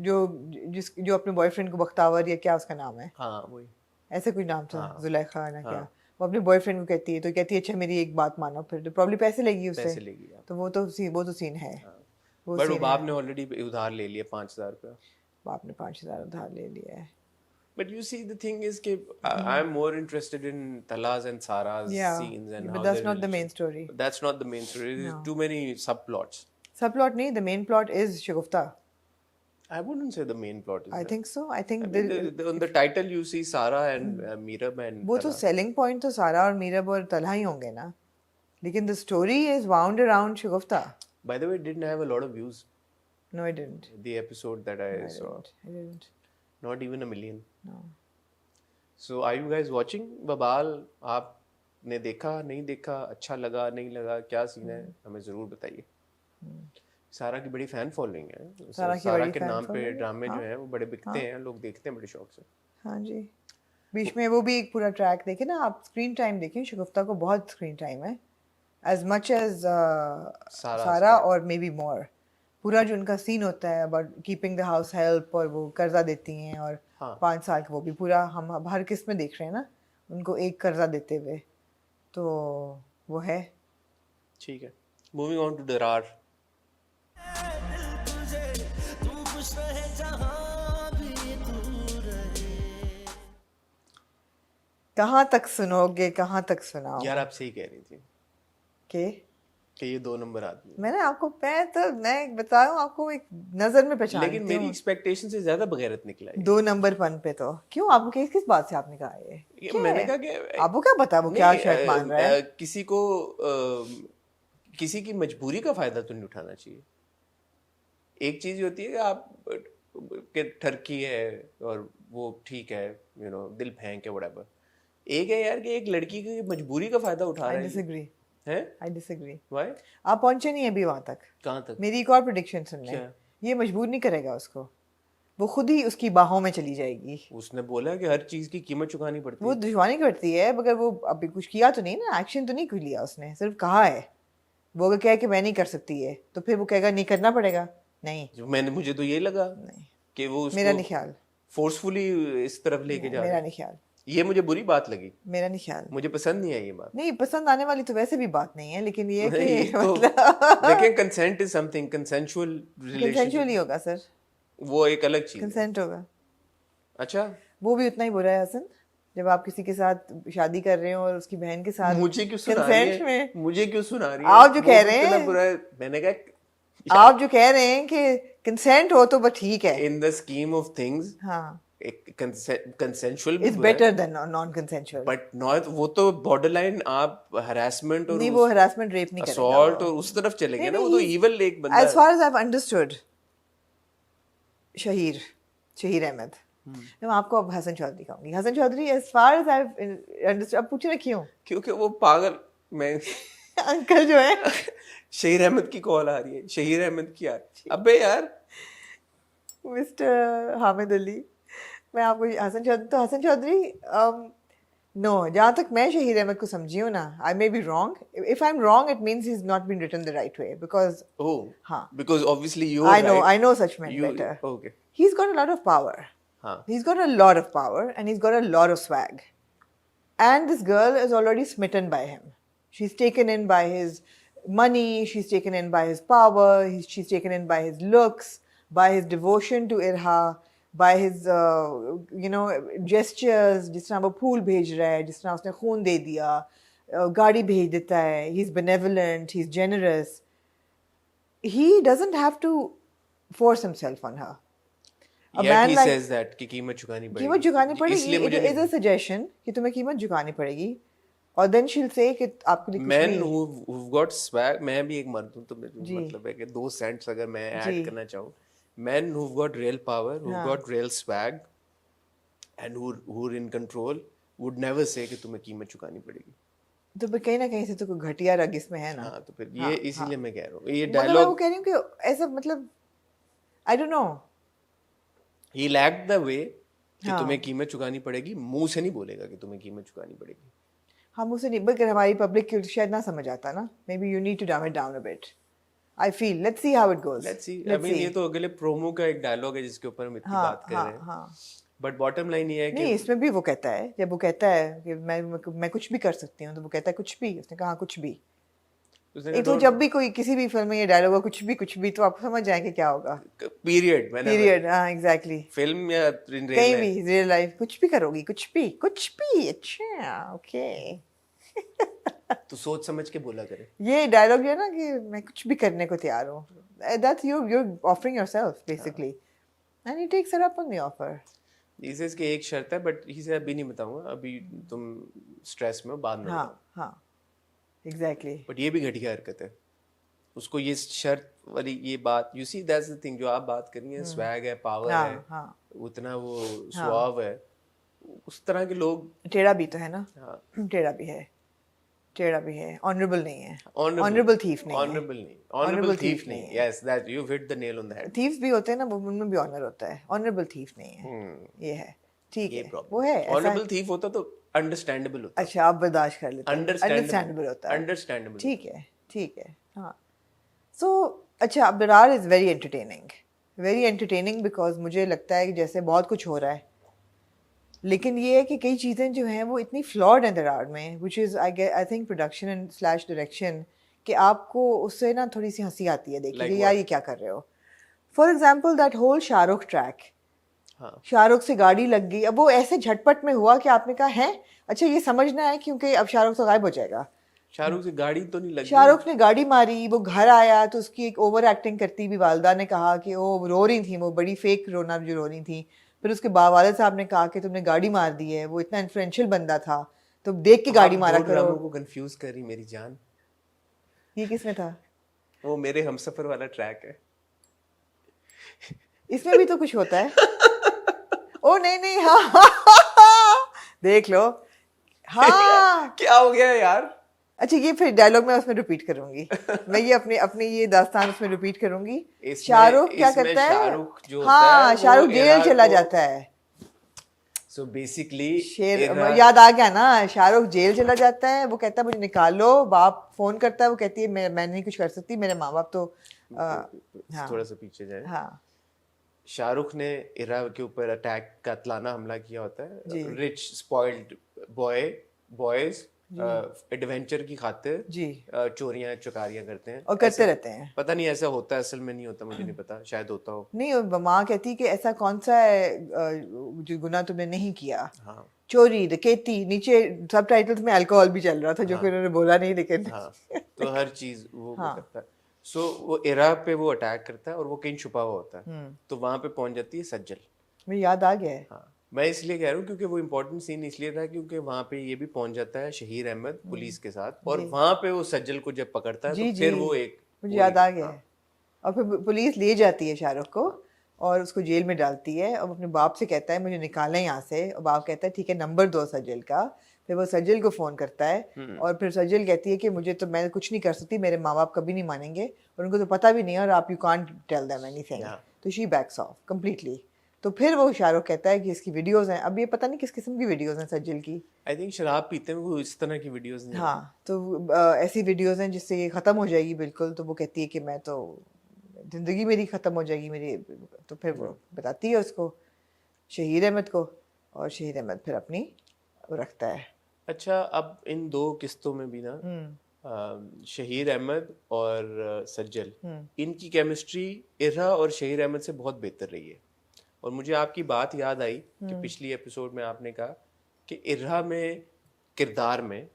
जो अपने बॉयफ्रेंड को बख्तावर या क्या उसका नाम है, हाँ वही, ऐसे कोई नाम था, जुलेखा ना क्या, वो अपने बॉयफ्रेंड को कहती है, तो कहती है अच्छा मेरी एक बात मानो, फिर तो प्रॉब्ली पैसे लेगी उससे, पैसे लेगी। तो वो तो सीन है। वो बट वो scene बाप है। ने ऑलरेडी उधार ले लिया 5,000 रुपया। बाप ने 5,000 उधार ले लिया है। But you see, the thing is कि I'm more interested in Tala's and Sara's Yeah, scenes and but how that's their not the main relationship- story. That's not the main story. There's too many subplots. Subplot नहीं, the main plot is Shagufta. I wouldn't say the main plot is I that. Think so, I think I mean, on the title you see Sara and Meerab and वो तो Tala. Selling point तो सारा और मीरब और तलहा ही होंगे ना, लेकिन the story is wound around Shagufta. By the way, it didn't have a lot of views. No I didn't, The episode that I saw, I didn't, not even a million. No. So are you guys watching बबाल? आपने देखा नहीं देखा, अच्छा लगा नहीं लगा, क्या सीन है, हमें जरूर बताइए। सारा की बड़ी फैन फॉलोइंग है, सारा की सारा बड़ी के fan नाम पे following है, ड्रामे जो हाँ। हैं वो बड़े बिकते हैं, लोग देखते हैं बड़े शौक से। हाँ जी, बीच में वो भी एक पूरा ट्रैक देखे ना आप, स्क्रीन टाइम देखें, शगुफ्ता को बहुत स्क्रीन टाइम है, एज मच एज सारा और मे बी मोर। पूरा जो उनका सीन होता है about keeping the house help, और वो कर्जा देती हैं, और 5 साल का वो भी पूरा हम हर किस्त में देख रहे हैं ना उनको एक कर्जा देते हुए, तो वो है। ठीक है, मूविंग ऑन टू दरार। कहाँ तक सुनोगे, कहाँ तक सुनाओ यार आप सही कह रही थी के ये 2 नंबर आदमी है। मैं बता रहा हूँ आपको, एक नजर में पहचान लेकिन मेरी एक्सपेक्टेशन से ज्यादा बगैरत निकला ये। 2 नंबर पन पे तो क्यों, आपको किस बात से आपने कहा ये क्या मैंने है? कहा कि आपको क्या पता वो क्या नहीं, शर्त मान रहा है? किसी को किसी की मजबूरी का फायदा तो नहीं उठाना चाहिए। एक चीज होती है कि आप के ठरकी है और वो ठीक है, यू नो, दिल फेंक है व्हाटएवर। एक है यार कि एक लड़की की मजबूरी का फायदा उठा आई रहा है। डिसएग्री, हैं? I disagree. व्हाई? आप पहुंचे नहीं अभी वहां तक। कहाँ तक? मेरी एक और प्रेडिक्शन सुन लें, क्या? ये मजबूर नहीं करेगा उसको, वो खुद ही उसकी बाहों में चली जाएगी। उसने बोला कि हर चीज की कीमत चुकानी पड़ती वो है। दुश्मनी करती है, मगर वो अभी कुछ किया तो नहीं ना, एक्शन तो नहीं कोई लिया उसने, सिर्फ कहा है। वो अगर कहे कि मैं नहीं कर सकती है तो फिर वो कहेगा नहीं करना पड़ेगा। नहीं, मुझे तो ये लगा नहीं, कि वो मेरा नहीं ख्याल, फोर्सफुली इस तरफ लेके जा रहा मेरा है। नहीं ख्याल, ये मुझे बुरी बात लगी, मेरा नहीं ख्याल। मुझे पसंद नहीं आई ये बात। नहीं, पसंद आने वाली तो वैसे भी बात नहीं है, लेकिन ये नहीं, कि तो मतलब देखिए, consent is something, consensual relationship consensually होगा सर, वो एक अलग चीज है। कंसेंट होगा। अच्छा, वो भी उतना ही बुरा है हसन, जब आप किसी के साथ शादी कर रहे हो और उसकी बहन के साथ मुझे क्यों सुना रही कंसेंट है? में, मुझे क्यों सुना रही है? आप जो वो कह भी रहे इतना हैं, बुरा है। मैंने कहा आप जो कह रहे हैं कि कंसेंट हो तो बस ठीक है, in the scheme of things हाँ, consensual it's better than non consensual. But not, वो तो बॉर्डरलाइन आप हरासमेंट और नहीं, वो हरासमेंट रेप नहीं करेगा। असॉल्ट और उस तरफ चलेंगे ना, वो तो इविल एक बंदा as far as I have understood, Shaheer Ahmad, मैं आपको अब हसन चौधरी कहूंगी। Hasan Chaudhry as far as I have understood, अब पूछे रखी हूँ क्योंकि वो पागल, मैं अंकल जो है शहीर अहमद की कॉल आ रही है, शहीर अहमद की आ रही है। अबे यार, मिस्टर हामिद अली, मैं आपको हसन चौधरी नो, जहाँ तक मैं शहीर अहमद को समझी हूँ ना, I may be wrong, if I am wrong it means he is not been written the right way, because oh, हाँ, because obviously you I know such men better. Okay. He's got a lot of power. हाँ. He's got a lot of power and he's got a lot of swag. And this girl is already smitten by him. She's taken in by his money, she's taken in by his power, she's taken in by his looks, by his devotion to Irha, by his gestures, जिस तरह वो फूल भेज रहा है, जिस तरह उसने खून दे दिया, गाड़ी भेज देता है, he's benevolent, he's generous. He doesn't have to force himself on her. A Yet man he like says that कि कीमत चुकानी पड़ेगी, कीमत चुकानी पड़ेगी, इसलिए it मुझे is a suggestion कि तुम्हें कीमत चुकानी पड़ेगी, और then she'll say कि आपके लिए कुछ men भी who've got swag, मैं भी एक मर्द हूँ तो जी। मतलब है कि 2 सेंट्स अगर मैं जी। ऐड करना चाहूँ, men who've got real power, who've हाँ। got real swag and who are in control would never say कि तुम्हें कीमत चुकानी पड़ेगी। तो फिर कहीं ना कहीं से तो कोई घटिया रग इसमें है ना। हाँ, तो फिर हाँ, ये इसीलिए हाँ। मैं कह रहा हूँ ये मगर मैं वो डायलॉग कह रही हूँ कि ऐसा मतलब I don't know. he lacked the way कि हाँ। तुम्हें कीमत चुकानी पड़ेगी, मुंह से नहीं बोलेगा कि तुम्हें कीमत चुकानी पड़ेगी। हम उसे नहीं, बल्कि हमारी पब्लिक की शायद ना समझ आता ना। Maybe you need to dumb it down a bit. I feel let's see how it goes. Let's see, I mean ये तो अगले प्रोमो का एक डायलॉग है जिसके ऊपर हम इतनी हाँ, बात कर हाँ, रहे हैं, हाँ। बट बॉटम लाइन ये है नहीं, कि इसमें भी वो कहता है, जब वो कहता है कि मैं कुछ भी कर सकती हूँ, तो वो कहता है कुछ भी। उसने कहा कुछ भी। उसने एक तो जब भी कोई किसी भी फिल्म में ये डायलॉग हो कुछ भी, तो आप समझ जाएंगे क्या होगा। पीरियड पीरियड, हाँ एग्जैक्टली। फिल्म या इन कहीं रियल भी रियल लाइफ कुछ भी करोगी, कुछ भी। अच्छा, ओके। तो सोच समझ के बोला करे। ये डायलॉग जो है ना कि मैं कुछ भी करने को तैयार हूँ, that's you're offering yourself basically, and he takes her up on the offer. he says कि एक शर्त है, बट he said अभी नहीं बताऊंगा, अभी तुम स्ट्रेस में हो, बाद में हाँ, बताऊंगा। हाँ, exactly. बट ये भी घटिया हरकत है, उसको ये शर्त वाली ये बात, you see that's the thing जो आप बात कर रही हैं, स्वैग है, पावर हाँ, है, हाँ। उतना वो सुआव है, उस तरह के लोग। टेढ़ा भी तो है ना। हाँ, टेढ़ा भी है, ऑनरेबल नहीं है, Honorable ऑनरेबल थीफ नहीं है, honorable thief नहीं, yes, that you've hit the nail on the head. Thieves भी होते हैं ना, वो उनमें भी ऑनर होता है, ऑनरेबल थीफ नहीं है। ये है, ठीक ये है, प्रॉब्लम वो है ऐसा। honorable thief होता तो अंडरस्टैंडेबल होता, अच्छा, आप बर्दाश्त कर लेते हैं, अंडरस्टैंडेबल होता है, अंडरस्टैंडेबल। ठीक है, हाँ। सो अच्छा, Abrar is very entertaining because मुझे लगता है कि जैसे बहुत कुछ हो रहा है, लेकिन ये है कि कई चीज़ें जो हैं वो इतनी फ्लॉड हैं दरार में, which is I think production and slash direction, कि आपको उससे ना थोड़ी सी हंसी आती है देखिए Like कि यार what? ये क्या कर रहे हो। For example that whole Shahrukh track, हाँ, शाहरुख से गाड़ी लग गई, अब वो ऐसे झटपट में हुआ कि आपने कहा है अच्छा ये समझना है क्योंकि अब शाहरुख तो गायब हो जाएगा। शाहरुख से गाड़ी तो नहीं लगी। शाहरुख ने गाड़ी मारी, वो घर आया तो उसकी एक ओवर एक्टिंग करती हुई वालदा ने कहा कि वो रो रही थी, वो बड़ी फेक रोना जो रो रही थी। फिर उसके वालिद साहब ने कहा कि तुमने गाड़ी मार दी है, वो इतना इन्फ्लुएंशियल बंदा था, तो देख के गाड़ी मारा आप दो करो। ड्रामों को कंफ्यूज कर रही मेरी जान, ये किसमें था? वो मेरे हमसफर वाला ट्रैक है। इसमें भी तो कुछ होता है। ओ नहीं, हाँ देख लो, हाँ। क्या हो गया यार? अच्छा, ये फिर डायलॉग मैं उसमें रिपीट करूंगी, मैं ये अपने ये दास्तान उसमें रिपीट करूंगी। शाहरुख क्या करता है? शाहरुख जो हाँ, शाहरुख जेल इराक चला को- जाता है। सो बेसिकली याद आ गया ना, शाहरुख जेल चला जाता है, वो कहता है मुझे निकालो, बाप फोन करता है, वो कहती है मैं नहीं कुछ कर सकती, मेरे माँ बाप तो हाँ, थोड़ा सा पीछे जाए। हाँ शाहरुख ने इराक के ऊपर अटैक कातलाना हमला किया होता जी। है, रिच स्पॉइल्ड बॉयज एडवेंचर की खातिर जी, चोरियां चकारियां करते हैं और करते रहते हैं। पता नहीं ऐसा होता है, असल में नहीं होता, मुझे नहीं पता, शायद होता हो। नहीं, माँ कहती कि ऐसा कौन सा है जो गुनाह तुमने नहीं किया। हाँ, चोरी, डकैती, नीचे सब टाइटल्स में अल्कोहल भी चल रहा था जो कि उन्होंने बोला नहीं, लेकिन हाँ, तो हर चीज वो हाँ। करता है। सो वो इराक पे वो अटैक करता है और वो कहीं छुपा हुआ होता है, तो वहां पे पहुंच जाती है सज्जल। मुझे याद आ गया है। हाँ, मैं इसलिए कह रहा हूँ क्योंकि वो इम्पोर्टेंट सीन इसलिए था क्योंकि वहां पे ये भी पहुंच जाता है शहीर अहमद पुलिस के साथ, और वहां पे वो सज्जल को जब पकड़ता है जी तो फिर जी, वो एक मुझे याद आ गया है। और फिर पुलिस ले जाती है शाहरुख को और उसको जेल में डालती है, और अपने बाप से कहता है मुझे निकालें यहाँ से, और बाप कहता है ठीक है नंबर दो सज्जल का। फिर वो सज्जल को फ़ोन करता है और फिर सज्जल कहती है कि मुझे तो, मैं कुछ नहीं कर सकती, मेरे माँ बाप कभी नहीं मानेंगे और उनको तो पता भी नहीं है, और आप you can't tell them anything. तो शी बैक्स ऑफ कम्प्लीटली। तो फिर वो शाहरुख कहता है कि इसकी वीडियोस हैं, अब ये पता नहीं किस किस्म की वीडियोस हैं सज्जल की। आई थिंक शराब पीते हैं वो, इस तरह की वीडियोस नहीं। हाँ, तो ऐसी वीडियोस हैं जिससे ये ख़त्म हो जाएगी बिल्कुल। तो वो कहती है कि मैं तो, ज़िंदगी मेरी ख़त्म हो जाएगी मेरी। तो फिर वो बताती है उसको शहीर अहमद को, और शहीर अहमद फिर अपनी वो रखता है। अच्छा, अब इन दो किस्तों में भी ना शहीर अहमद और सज्जल, इनकी केमिस्ट्री इरा और शहीर अहमद से बहुत बेहतर रही है। और मुझे आपकी बात याद आई कि पिछली एपिसोड में आपने कहा कि इरहा में किरदार में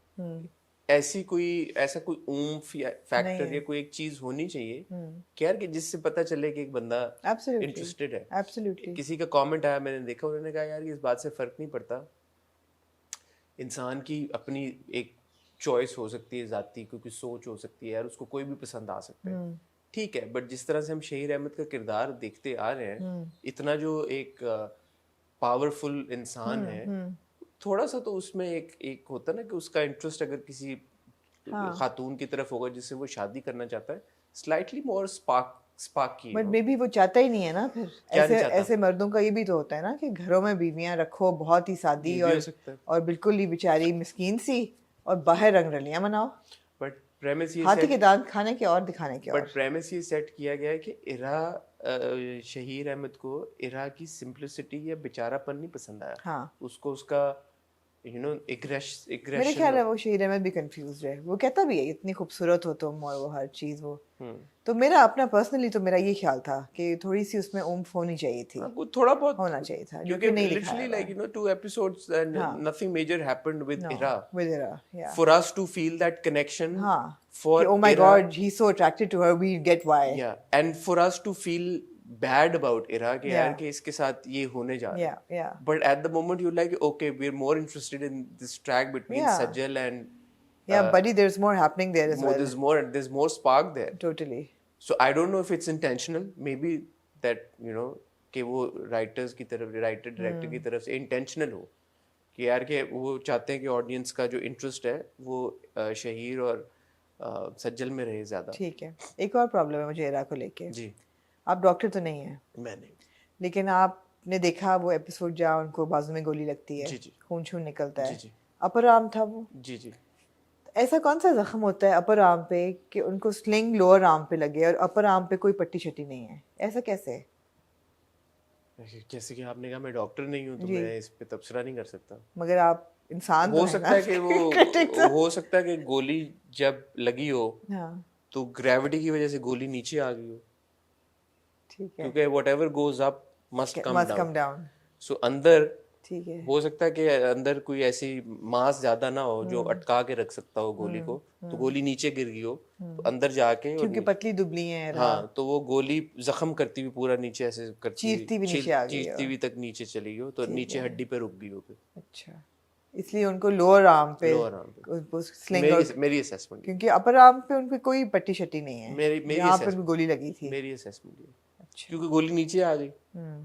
ऐसा कोई ऊम्फ या फैक्टर या कोई एक चीज होनी चाहिए कि यार कि जिससे पता चले कि एक बंदा इंटरेस्टेड है। एब्सोल्युटली। किसी का कमेंट आया, मैंने देखा, उन्होंने कहा यार इस बात से फर्क नहीं पड़ता, इंसान की अपनी एक चॉइस हो सकती है, जाती क्योंकि सोच हो सकती है यार, उसको कोई भी पसंद आ सकता है, ठीक है, बट जिस तरह से हम शहीर अहमद का किरदार देखते आ रहे हैं, इतना जो एक पावरफुल इंसान है, थोड़ा सा तो उसमें एक होता है ना कि उसका इंटरेस्ट अगर किसी खातून की तरफ होगा जिससे वो शादी करना चाहता है, slightly more Sparky. But may be वो चाहता ही नहीं है ना, फिर क्या नहीं ऐसे चाहता? ऐसे मर्दों का ये भी तो होता है ना कि घरों में बीवियां रखो बहुत ही सादी ये भी हो सकता है। और बिल्कुल ही बेचारी मिस्कीन सी, और बाहर रंग रलियां मनाओ, बट प्रेमिस ये हाथी के दांत खाने के और दिखाने के बट और। प्रेमिस ये सेट किया गया है कि शहीर अहमद को इरा की सिंप्लिसिटी या बेचारापन नहीं पसंद आया। हाँ। उसको उसका मेरे एग्रेशन ख्याल है वो शहीर अहमद भी कंफ्यूज है, वो कहता भी है इतनी खूबसूरत हो तुम और वो हर चीज वो। तो मेरा अपना पर्सनली तो मेरा ये ख्याल था कि थोड़ी सी उसमें ऊम्फ होनी चाहिए थी, कुछ थोड़ा बहुत होना चाहिए था, जो क्योंकि कि नहीं literally like you know 2 episodes and nothing major happened with No, Ira with Ira, yeah. for us to feel that connection हाँ, for कि, oh my Ira, God, he's so attracted to her, we get why. yeah, and for us to feel bad about Ira कि यार Yeah. कि इसके साथ ये होने जा रहा है, Yeah, yeah. but at the moment you're like okay we're more interested in this track between Yeah. Sajal and Yeah, buddy, there's more happening there as well. there's more spark there. Totally. So I don't know if it's intentional, maybe that you know कि वो writer director की तरफ से intentional हो कि यार के वो चाहते हैं कि ऑडियंस का जो इंटरेस्ट है वो शहीर और सज्जल में रहे ज्यादा। ठीक है, एक और प्रॉब्लम है मुझे इरा को लेके। जी। आप डॉक्टर तो नहीं है, मैं नहीं। लेकिन आपने देखा वो एपिसोड जहाँ उनको बाजू में गोली लगती है, जी जी। खून छून निकलता है, जी जी। अपर आर्म था वो। जी जी। ऐसा कौन सा जख्म होता है अपर आर्म पे कि उनको स्लिंग लोअर आर्म पे लगे और अपर आर्म पे कोई पट्टी शट्टी नहीं है, ऐसा कैसे? जैसे कि आपने कहा मैं डॉक्टर नहीं हूँ तो मैं इस पे तबसरा नहीं कर सकता, मगर आप इंसान हो सकता है कि वो हो सकता है कि गोली जब लगी हो हाँ तो ग्रेविटी की वजह से गोली नीचे आ गई हो, ठीक है, क्योंकि whatever goes up must must come come down. So अंदर ठीक है, हो सकता है कि अंदर कोई ऐसी मास ज्यादा ना हो जो अटका के रख सकता हो गोली को, तो गोली नीचे गिर गई हो तो अंदर जाके क्योंकि पतली दुबली है हाँ तो वो गोली जख्म करती हुई पूरा नीचे ऐसे करती चीरती भी नीचे आ गई चीरती हुई तक नीचे चली गई हो, तो नीचे हड्डी पे रुक गई हो फिर। अच्छा, इसलिए उनको लोअर आर्म पे स्लिंग मेरी असेसमेंट, क्योंकि अपर आर्म पे उनकी कोई पट्टी शट्टी नहीं है, मेरी यहाँ पे उनको गोली लगी थी। मेरी असेसमेंट ये, अच्छा, क्योंकि गोली नीचे आ गई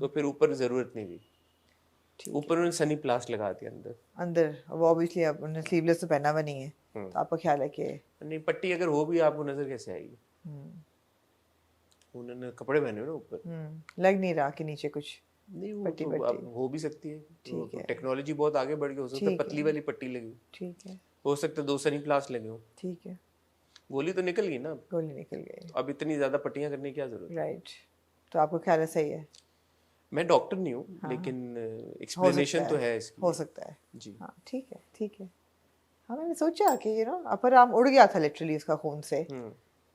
तो फिर ऊपर जरूरत नहीं थी, ऊपर उन्होंने सनी प्लास्ट लगा दिया अंदर वो ऑब्वियसली अब उन्होंने स्लीवलेस तो पहना हुआ नहीं है, तो आपका ख्याल है कि नहीं पट्टी अगर हो भी आपको नजर कैसे आएगी, उन्होंने कपड़े पहने ना ऊपर, लग नहीं रहा कि नीचे कुछ नहीं वो तो अब हो भी सकती है, ठीक है, टेक्नोलॉजी बहुत आगे बढ़ गई, हो सकता है पतली वाली पट्टी लगी, ठीक है, हो सकता है 2 सनी प्लास्ट लगे हो, ठीक है, गोली तो निकल गई ना, गोली निकल गई, अब इतनी ज्यादा पट्टियां करने की क्या जरूरत है? राइट, तो आपको ख्याल है सही है? मैं डॉक्टर नहीं हूँ लेकिन एक्सप्लेनेशन तो है इसकी, हो सकता है जी हाँ, ठीक है, ठीक है। हाँ मैंने सोचा कि यू नो अपर आर्म उड़ गया था लिटरली उसका खून से,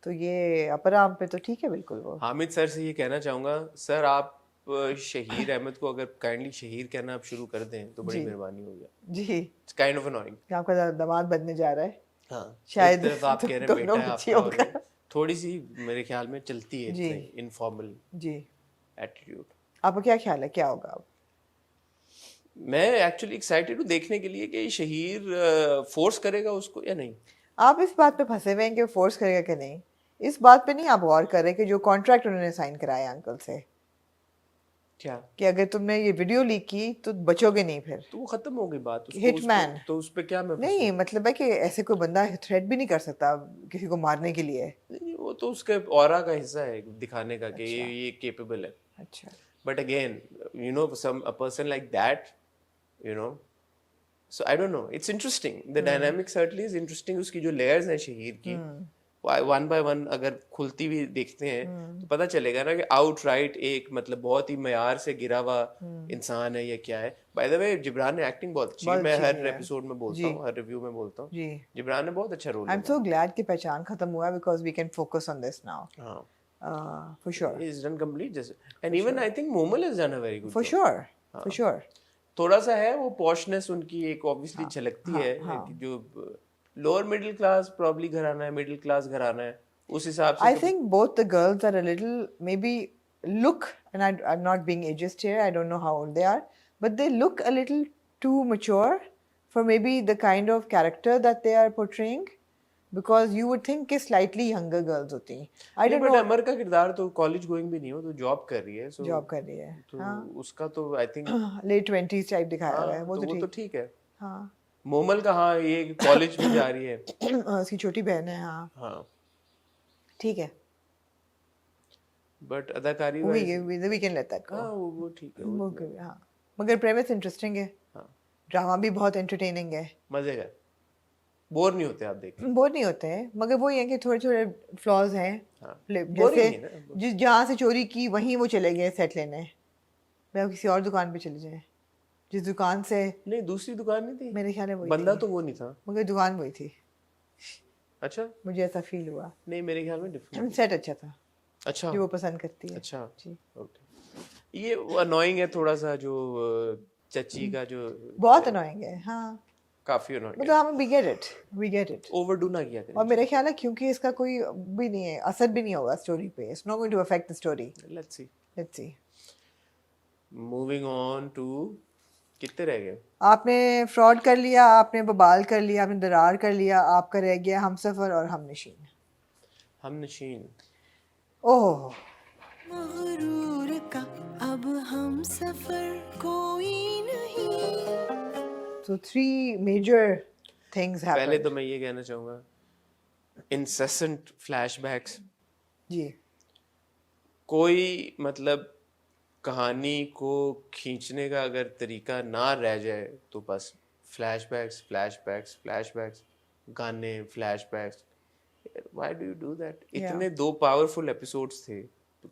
तो ये अपर आर्म पे तो ठीक है बिल्कुल। वो हामिद सर से ये कहना चाहूँगा, सर आप शहीर अहमद को अगर काइंडली शहीर कहना आप शुरू कर दें तो बड़ी मेहरबानी होगी जी, इट्स काइंड ऑफ अनोइंग। आपका दामाद बनने जा रहा है, हाँ शायद एक तरफ आप कह रहे हैं बेटा है बच्चे आपका, होगा। और थोड़ी सी मेरे ख्याल में चलती है जी। इनफॉर्मल जी, एटीट्यूड। आपका क्या ख्याल है क्या होगा अब? मैं एक्चुअली एक्साइटेड हूँ देखने के लिए कि शहीर फोर्स करेगा उसको या नहीं। आप इस बात पे फंसे हुए हैं कि फोर्स करेगा कि नहीं, इस बात पे नहीं आप गौर कर रहे कि जो कॉन्ट्रैक्ट उन्होंने साइन कराया अंकल से, क्या कि अगर तुमने ये वीडियो लीक की तो बचोगे नहीं, फिर तो वो खत्म हो गई बात, हिटमैन तो उस पे क्या मैं नहीं, मतलब है कि ऐसे कोई बंदा थ्रेट भी नहीं कर सकता किसी को मारने के लिए। नहीं, वो तो उसके ऑरा का हिस्सा है दिखाने का कि ये केपेबल है। अच्छा, but again you know a person like that you know, so I don't know, it's interesting, the dynamic certainly is interesting. उसकी जो लेयर्स हैं शहीर की वन बाय वन अगर खुलती हुई देखते हैं तो पता चलेगा ना कि आउटराइट एक मतलब बहुत ही मयार से गिरा हुआ इंसान है या क्या है। बाय द वे जिब्रान ने एक्टिंग बहुत अच्छी, मैं हर एपिसोड में बोलता हूँ, हर रिव्यू में बोलता हूँ, जिब्रान ने बहुत अच्छा role I am so glad कि पहचान खत्म हुआ because we can focus on this now. हाँ for sure. He's done complete justice. And even I think Momal has done a very good For job. sure, for sure. थोड़ा सा है वो पॉशनेस उनकी एक ऑब्वियसली झलकती है कि जो लोअर मिडिल क्लास प्रॉब्ली घराना है, मिडिल क्लास घराना है, उस हिसाब से I think both the girls are a little maybe look, and I'm not being ageist here. I don't know how old they are, but they look a little too mature for maybe the kind of character that they are portraying. Because you would think कि slightly younger girls होती हैं. I don't but know. अमर का किरदार तो college going भी नहीं हो, तो जॉब कर रही है, so जॉब कर रही है. तो उसका तो I think Late 20s type दिखाया हुआ है. वो तो वो तो तो ठीक है. हाँ. मोमल का हाँ ये कॉलेज में जा रही है. उसकी छोटी बहन है. हाँ. हाँ. ठीक है. बट अदाकारी We can let that go. हाँ वो ठीक है. वो हाँ. मगर प्रेमिस इंटरेस्टिंग है. हाँ. ड्रामा भी बहुत एंटरटेनिंग है. मजे का. बोर नहीं होते आप देख के. बोर नहीं होते हैं, मगर वो ये है कि थोड़े थोड़े फ्लॉज हैं. हाँ. जैसे जिस जहाँ से चोरी की वहीं वो चले गए सेट लेने. मैं किसी और दुकान पे चले जाए. जिस दुकान से नहीं दूसरी दुकान नहीं थी. मेरे ख्याल है वही बंदा थी. तो वो नहीं था. मगर दुकान वही थी. अच्छा. मुझे ऐसा फील हुआ. नहीं मेरे ख्याल में डिफरेंट. सेट अच्छा था. अच्छा. जो वो पसंद करती है. अच्छा. जी. ओके. ये अनोइंग है थोड़ा सा जो चची का जो बहुत अनोइंग है. हाँ. काफी अनोइंग है. मतलब हम we get it. ओवरडू ना किया करें. और मेरे ख्याल है क्योंकि इसका कोई भी नहीं है, असर भी नहीं होगा स्टोरी पे. It's not going to affect the story. Let's see. Let's see. Moving on to कितने रह गए. आपने फ्रॉड कर लिया, आपने बबाल कर लिया, आपने दरार कर लिया, आपका रह गया हमसफर और हमनशीन. हमनशीन. ओह. मगरूर का अब हम सफर कोई नहीं. So 3 major things पहले happened. तो मैं ये कहना चाहूँगा incessant flashbacks. जी. कोई मतलब कहानी को खींचने का अगर तरीका ना रह जाए तो बस फ्लैशबैक्स फ्लैशबैक्स फ्लैशबैक्स गाने flashbacks. Why do you do that. इतने 2 पावरफुल एपिसोड्स थे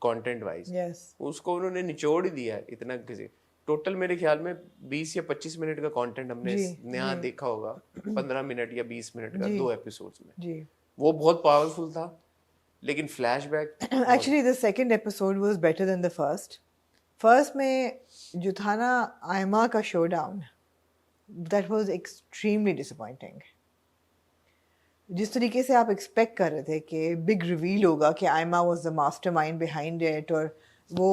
कंटेंट वाइज. Yes. उसको उन्होंने निचोड़ ही दिया इतना किसी. टोटल मेरे ख्याल में 20 या 25 मिनट का कंटेंट हमने यहाँ देखा होगा. 15 मिनट या 20 मिनट का 2 एपिसोड्स में. जी. वो बहुत पावरफुल था. लेकिन flashback Actually the second episode was better than the first. First में जो था ना आयमा का showdown, that was extremely disappointing. जिस तरीके से आप एक्सपेक्ट कर रहे थे कि बिग रिवील होगा कि Aima was the mastermind behind it और वो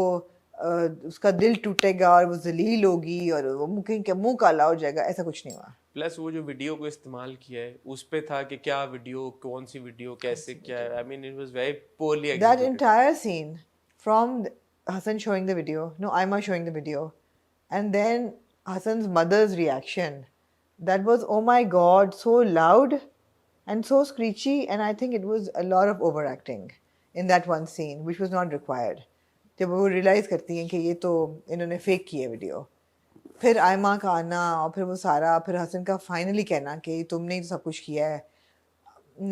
उसका दिल टूटेगा और वो जलील होगी और वो मुंह काला हो जाएगा, ऐसा कुछ नहीं हुआ. प्लस वो जो वीडियो को इस्तेमाल किया है उस पे था कि क्या वीडियो, कौन सी वीडियो, कैसे क्या है. I mean it was very poorly That executed. entire scene from Hassan showing the video, no, Aima showing the video, and then Hassan's mother's reaction, that was, oh my god, so loud and so screechy, and I think it was a lot of overacting in that one scene, which was not required. जब वो realise करती हैं कि ये तो इन्होंने fake किया video, फिर आयमा का आना और फिर वो सारा, फिर हसन का फाइनली कहना कि तुमने ही तो सब कुछ किया है.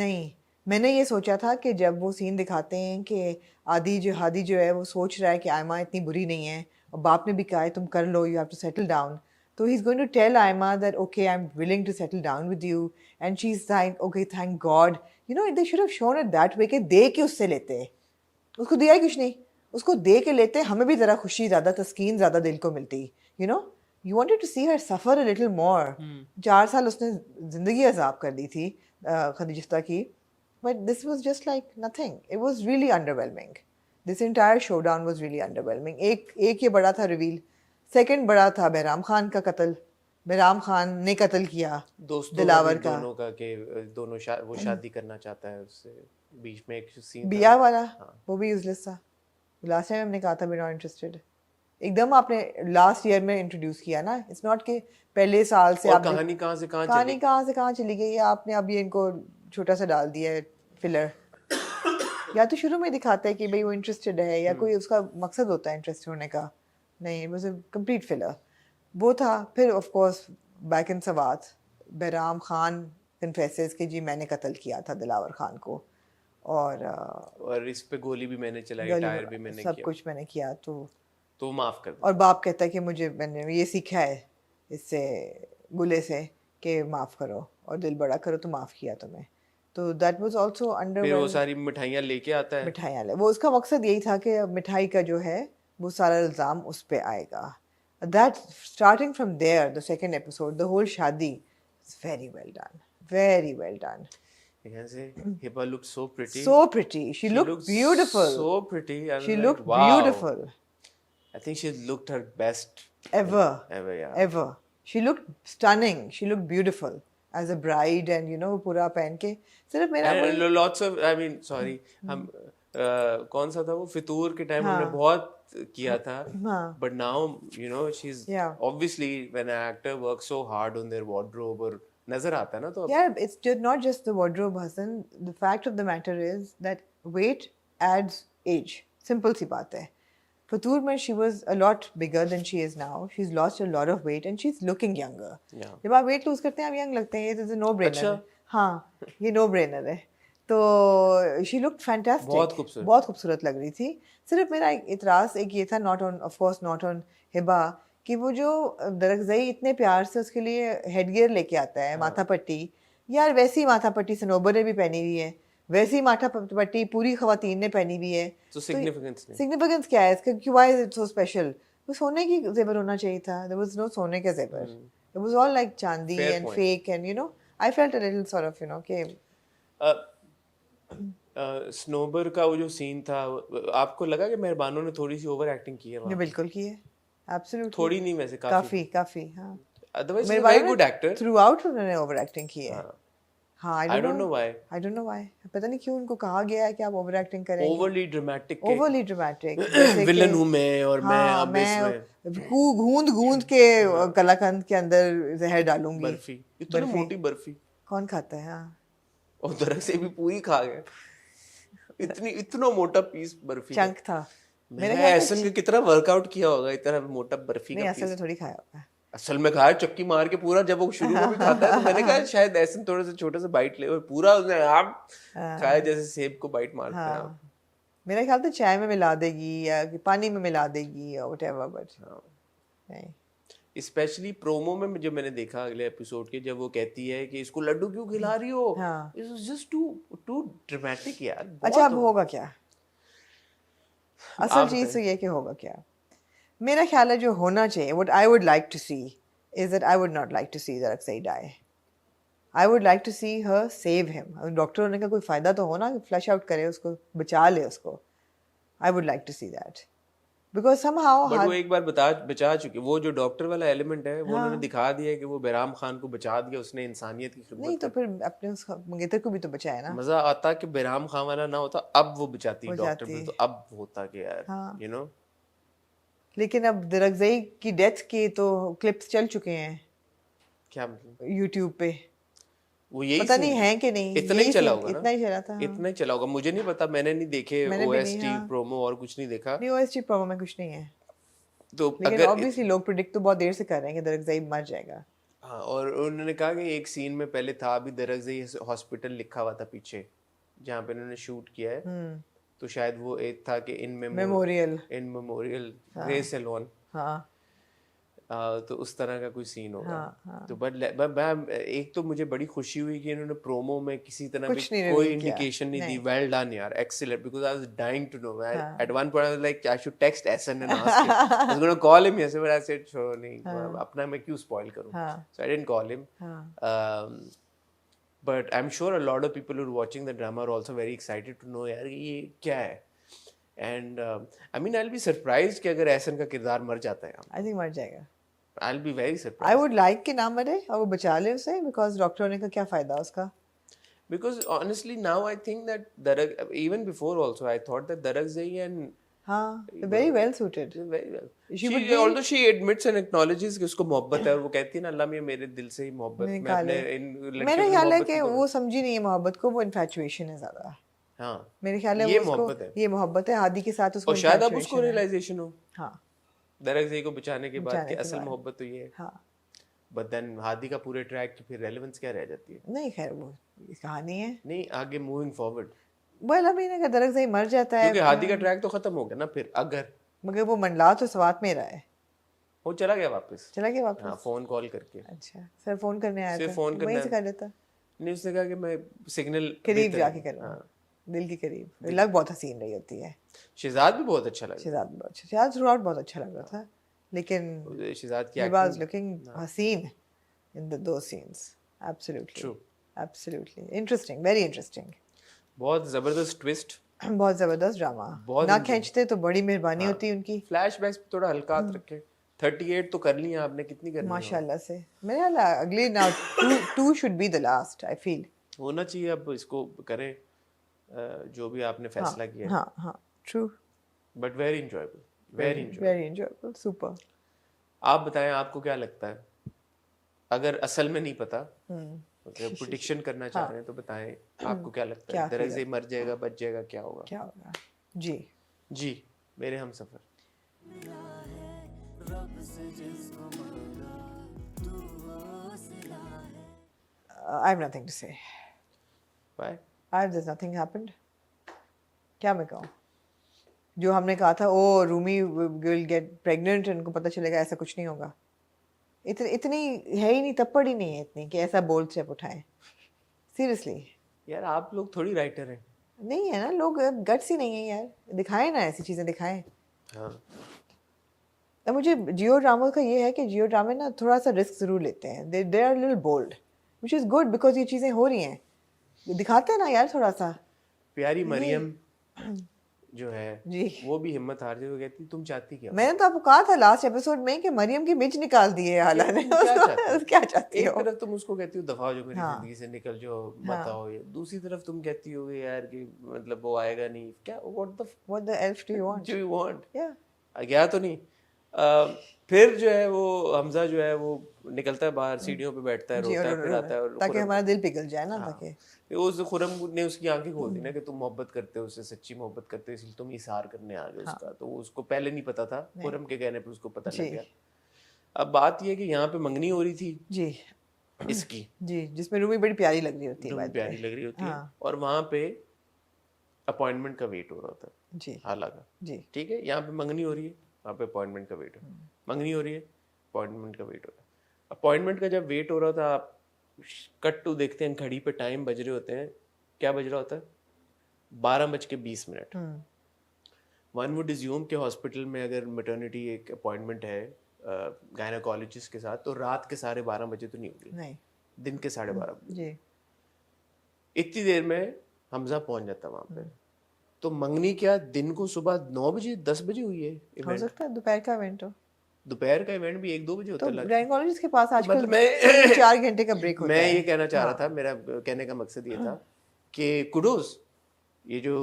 नहीं, मैंने ये सोचा था कि जब वो सीन दिखाते हैं कि हादी जो है वो सोच रहा है कि आयमा इतनी बुरी नहीं है और बाप ने भी कहा है तुम कर लो, you have to settle down, तो he is going to tell Aima that okay I am willing to settle down with you, and she is like okay thank god, you know they should have shown it that way कि they के उससे लेते. उसको दिया ही कुछ नहीं, उसको दे के लेते, हमें भी ज़रा खुशी ज़्यादा, तस्कीन ज़्यादा दिल को मिलती. You know you wanted to see her suffer a little more. 4 साल उसने ज़िंदगी अजाब कर दी थी खदीजता की. But this was just like nothing. It was really underwhelming. This entire showdown was really underwhelming. एक ये बड़ा था reveal. Second बड़ा था बहराम खान का कत्ल. बहराम खान ने कत्ल किया दिलावर का. दोनों का के दोनों वो शादी करना चाहता है उससे. बीच में एक सीन बिया वाला वो भी यूजलेस था. लास्ट टाइम हमने कहा था we're not interested. एकदम आपने लास्ट ईयर में इंट्रोड्यूस किया ना. इट्स नॉट कि पहले साल से आप कहानी कहाँ से कहाँ चली गई है. आपने अभी इनको छोटा सा डाल दिया है फिलर. या तो शुरू में दिखाता है कि भाई वो इंटरेस्टेड है या कोई उसका मकसद होता है इंटरेस्ट होने का. नहीं, it was a complete filler. वो था. फिर of course back in Swat Bahram Khan confesses कि जी मैंने कत्ल किया था दिलावर खान को और इस पे गोली भी मैंने चलाई, टायर भी मैंने सब किया, कुछ मैंने किया तो माफ कर दो. और बाप कहता है कि मैंने ये सीखा है इससे गुले से कि माफ़ करो और दिल बड़ा करो, तो माफ़ किया तुम्हें. तो दैट वाज आल्सो अंडर फिर वो सारी मिठाइयाँ लेके आता है। मिठाइयाँ ले वो उसका मकसद यही था कि अब मिठाई का जो है वो सारा इल्ज़ाम उस पे आएगा that starting from there the second episode the whole shaadi is very well done You can say Hiba looked so pretty. so pretty she looked looked beautiful so pretty. I was she like, looked wow. beautiful I think she looked her best ever yeah. ever she looked stunning she looked beautiful as a bride and you know पूरा पहन के सिर्फ मेरा And lots of, I mean, sorry, हम कौन सा था वो फितूर के टाइम हमने बहुत किया था. But now, you know, she's obviously when an actor works so hard on their wardrobe और नजर आता है ना तो yeah it's just not just the wardrobe Hassan the fact of the matter is that weight adds age simple सी बात है Fatur में she was a lot bigger than she is now she's lost a lot of weight and she's looking younger जब आप weight lose करते हैं आप young लगते हैं ये तो no brainer है हाँ ये no brainer है तो she looked fantastic बहुत खूबसूरत लग रही थी सिर्फ मेरा इतराज़ एक ये था not on of course not on Hiba कि वो जो दरगज़ई इतने प्यार से उसके लिए हेडगियर लेके आता है माथा पट्टी यार वैसी माथा पट्टी सनोबर ने भी पहनी हुई है वैसी माथा पट्टी पूरी ख़वातीन ने पहनी हुई है तो सिग्निफिकेंस क्या है इसका क्यों why is it so special वो सोने की जेवर होना चाहिए था देयर वाज नो सोने का जेवर इट वाज ऑल लाइक चांदी and fake and you know I felt a little sort of you know कि स्नोबर का वो जो सीन था आपको लगा कि मेहरबानों ने थोड़ी सी ओवर एक्टिंग की है वहाँ? बिल्कुल की है एब्सोल्युटली थोड़ी नहीं वैसे काफी हाँ otherwise he very good actor through out उन्होंने ओवर एक्टिंग की है हाँ आई डोंट नो व्हाई पता नहीं क्यों उनको कहा गया है कि आप ओवर एक्टिंग करेंगे ओवरली ड्रामेटिक विलन हूं मैं और मैं अब इसमें गूंद के कलाकंद के अंदर जहर डालूंगी बर्फी इतनी मोटी बर्फी कौन खाता है हाँ और दरअसल से भी पूरी खा गए इतना मोटा पीस बर्फी चंक था मैंने ऐसन का कितना वर्कआउट किया होगा इतना मोटा बर्फी का पीस असल में थोड़ी खाया होगा असल में खाया चक्की मार के पूरा जब वो शुरू में भी खाता है तो मैंने कहा शायद ऐसे थोड़ा सा छोटा सा बाइट ले और पूरा उसने आप खाया जैसे सेब को बाइट मारते हैं आप मेरा ख्याल था चाय में मिला देगी या पानी में मिला देगी या व्हाटएवर बट नहीं स्पेशली प्रोमो में जब मैंने देखा अगले एपिसोड के जब वो कहती है कि इसको लड्डू क्यों खिला रही हो it was just too dramatic यार अच्छा अब होगा क्या असल चीज तो ये कि होगा क्या मेरा ख्याल है जो होना चाहिए what I would like to see is that I would not like to see दरअक्सई die I would like to see her save him doctor होने का कोई फायदा तो हो ना फ्लश आउट करे उसको बचा ले उसको I would like to see that because somehow but वो एक बार बचा चुके वो जो डॉक्टर वाला एलिमेंट है वो उन्होंने दिखा दिया कि वो बैराम खान को बचा दिया उसने इंसानियत की खिदमत नहीं तो फिर अपने उस मंगेतर को भी तो बचाया ना मजा आता कि बैराम खान वाला ना होता अब वो बचाती डॉक्टर भी तो अब होता कि यार यू नो लेकिन अब दरगज़ई की डेथ के तो क्लिप्स चल चुके हैं क्या मतलब यूट्यूब पे वो यही पता नहीं है कि नहीं इतना ही चला होगा इतना ही चला था इतना ही चला होगा मुझे नहीं पता मैंने नहीं देखे ओएसटी प्रोमो और कुछ नहीं देखा नहीं ओएसटी प्रोमो में कुछ नहीं है तो लेकिन ऑब्वियसली लोग प्रेडिक्ट तो बहुत देर से कर रहे हैं कि दरगज़ई मर जाएगा हाँ और उन्होंने कहा कि एक सीन में पहले था अभी दरगज़ई हॉस्पिटल लिखा हुआ था पीछे जहाँ पे उन्होंने शूट किया है तो शायद वो एक था कि इन मेमोरियल ग्रेस एलोन तो उस तरह का कोई सीन होगा तो बट एक तो मुझे बड़ी खुशी हुई कि इन्होंने प्रोमो में किसी तरह भी कोई इंडिकेशन नहीं दी वेल डन यार excellent because I was dying to know at one point I was like I should text Ahsan and ask him I was gonna call him yes but I said छोड़ो नहीं अपना मैं क्यों spoil करूं so I didn't call him but I'm sure a lot of people who are watching the drama are also very excited to know यार ये क्या है and I mean I'll be surprised कि अगर एहसन का किरदार मर जाता है I think मर जाएगा I'll be very surprised I would like कि ना मरे और वो बचा ले उसे because डॉक्टर होने का क्या फायदा उसका because honestly now I think that even before also I thought that Daragzai and हाँ very well suited very well although she admits and acknowledges कि उसको मोहब्बत है और वो कहती है ना अल्लाह मियां मेरे दिल से ही मोहब्बत मैं अपने इन लड़कियों मेरे ख्याल है कि वो समझी नहीं है मोहब्बत को वो इन्फैचुएशन है ज्यादा हाँ मेरे ख्याल है ये मोहब्बत है हादी के साथ उसको और शायद अब उसको रियलाइजेशन हो हाँ दरगज़ई को बचाने के बाद कि असल मोहब्बत तो ये है हाँ बट देन हादी का पूरे ट्रैक की फिर रेलेवेंस क्या रह जाती है नहीं खैर वो कहानी है नहीं आगे मूविंग फॉरवर्ड वेल अभी अगर दरगज़ई मर जाता है क्योंकि हादी का ट्रैक तो खत्म हो गया ना फिर अगर मगर वो मंडला तो स्वात में रहा है वो चला गया वापस हाँ फोन कॉल करके अच्छा सर फोन करने आया था फोन वहीं से कर लेता नहीं, उसने कहा कि मैं सिग्नल करीब जाके करूँ, दिल के करीब। लग बहुत हसीन रही होती है। शहजाद भी बहुत अच्छा लगा, शहजाद बहुत अच्छा, शहजाद थ्रूआउट बहुत अच्छा लग रहा था, लेकिन शहजाद की Hiba was एक्टिंग looking हसीन in those scenes. Absolutely. True. Absolutely. Interesting, very interesting. बहुत जबरदस्त ट्विस्ट, बहुत जबरदस्त ड्रामा। बहुत ना enjoy- खींचते तो बड़ी मेहरबानी हाँ, होती उनकी, फ्लैशबैक्स पे थोड़ा हल्का रखे। 38 तो कर लिया आपने, कितनी करनी है? माशाल्लाह से। मेरे ख्याल है अगली now two should be the last, I feel. होना चाहिए, अब इसको करें जो भी आपने फैसला किया, हाँ हाँ, true. But very enjoyable, very enjoyable. Very enjoyable, super. आप बताएं, आपको क्या लगता है? अगर असल में नहीं पता, अगर प्रेडिक्शन करना चाह रहे हैं तो बताएं, आपको क्या लगता क्या है? दरअसल मर जाएगा, बच जाएगा, क्या होगा? क्या होगा? जी। जी Mere Humsafar. I have nothing to say. Bye. There's nothing happened. क्या मैं कहूँ? जो हमने कहा था, ओ रूमी विल गेट प्रेग्नेंट, उनको पता चलेगा, ऐसा कुछ नहीं होगा। इतनी है ही नहीं, तप्पड़ ही नहीं है इतनी कि ऐसा बोल्ड स्टेप उठाएं। सीरियसली यार आप लोग थोड़ी राइटर हैं। नहीं है ना, लोग गट्स ही नहीं है यार, दिखाएं ना, ऐसी चीजें दिखाएं। हाँ, तो मुझे जियो ड्रामा का ये है कि जियो ड्रामा ना थोड़ा सा रिस्क जरूर लेते हैं, they are little bold, which is good, because ये चीजें हो रही हैं, दिखाते हैं ना यार थोड़ा सा। प्यारी मरियम जो है जी, वो भी हिम्मत हार गई, वो कहती तुम चाहती क्या हो? मैंने तो आपको कहा था लास्ट एपिसोड में कि मरियम की मिर्च निकाल दी है हाला ने। तुम क्या चाहती हो? क्या चाहती एक हो? तरफ तुम उसको कहती हो दफा जो मेरी हाँ। जिंदगी से निकल जो मत आओ, ये दूसरी तरफ तुम कहती हो यार कि मतलब वो आएगा नहीं, क्या What the elf do you want? do you want? Yeah. गया तो नहीं। फिर जो है वो हमजा जो है वो निकलता है बाहर, सीढ़ियों पे बैठता है, जी, रोता है, फिर आता है, और ताकि खुरम- हमारा दिल पिघल जाए ना, हाँ। ताकि उस खुरम ने उसकी आंखें खोल दी ना कि तुम मोहब्बत करते हो उससे, सच्ची मोहब्बत करते हो, इसलिए तुम इशार करने आ गए उसका। तो वो उसको पहले नहीं पता था, खुरम के कहने पे उसको पता लग जी। गया। अब बात ये है कि यहाँ पे मंगनी हो रही थी जी इसकी, जी, जिसमें रूमी बड़ी प्यारी लग रही होती है, जो by the प्यारी way. लग रही होती है, हाँ। और वहां पे अपॉइंटमेंट का वेट हो रहा होता है जी हाला का। जी ठीक है, यहाँ पे मंगनी हो रही है, वहाँ पे अपॉइंटमेंट का वेट हो, मंगनी हो रही है, अपॉइंटमेंट का वेट हो रहा है। अपॉइंटमेंट का जब वेट हो रहा था, आप कट टू देखते हैं, घड़ी पे टाइम बज रहे होते हैं, क्या बज रहा होता है? 12:20। वन वुड इज्यूम के हॉस्पिटल में अगर मैटरनिटी एक अपॉइंटमेंट है गायनेकोलॉजिस्ट के साथ, तो रात के 12:30 बजे तो नहीं होगी, नहीं दिन के 12:30 बजे। जी, इतनी देर में हमजा पहुंच जाता वहां पे। तो मंगनी क्या दिन को सुबह 9 बजे 10 बजे हुई है हो इवेंट? सकता है दोपहर का इवेंट हो, दोपहर का इवेंट भी 1-2 बजे होता तो है lunch। गायनेकोलॉजिस्ट के पास आजकल मतलब मैं 4 घंटे का ब्रेक होता मैं है। ये कहना चाह रहा था, मेरा कहने का मकसद ये था कि कुडोस, ये जो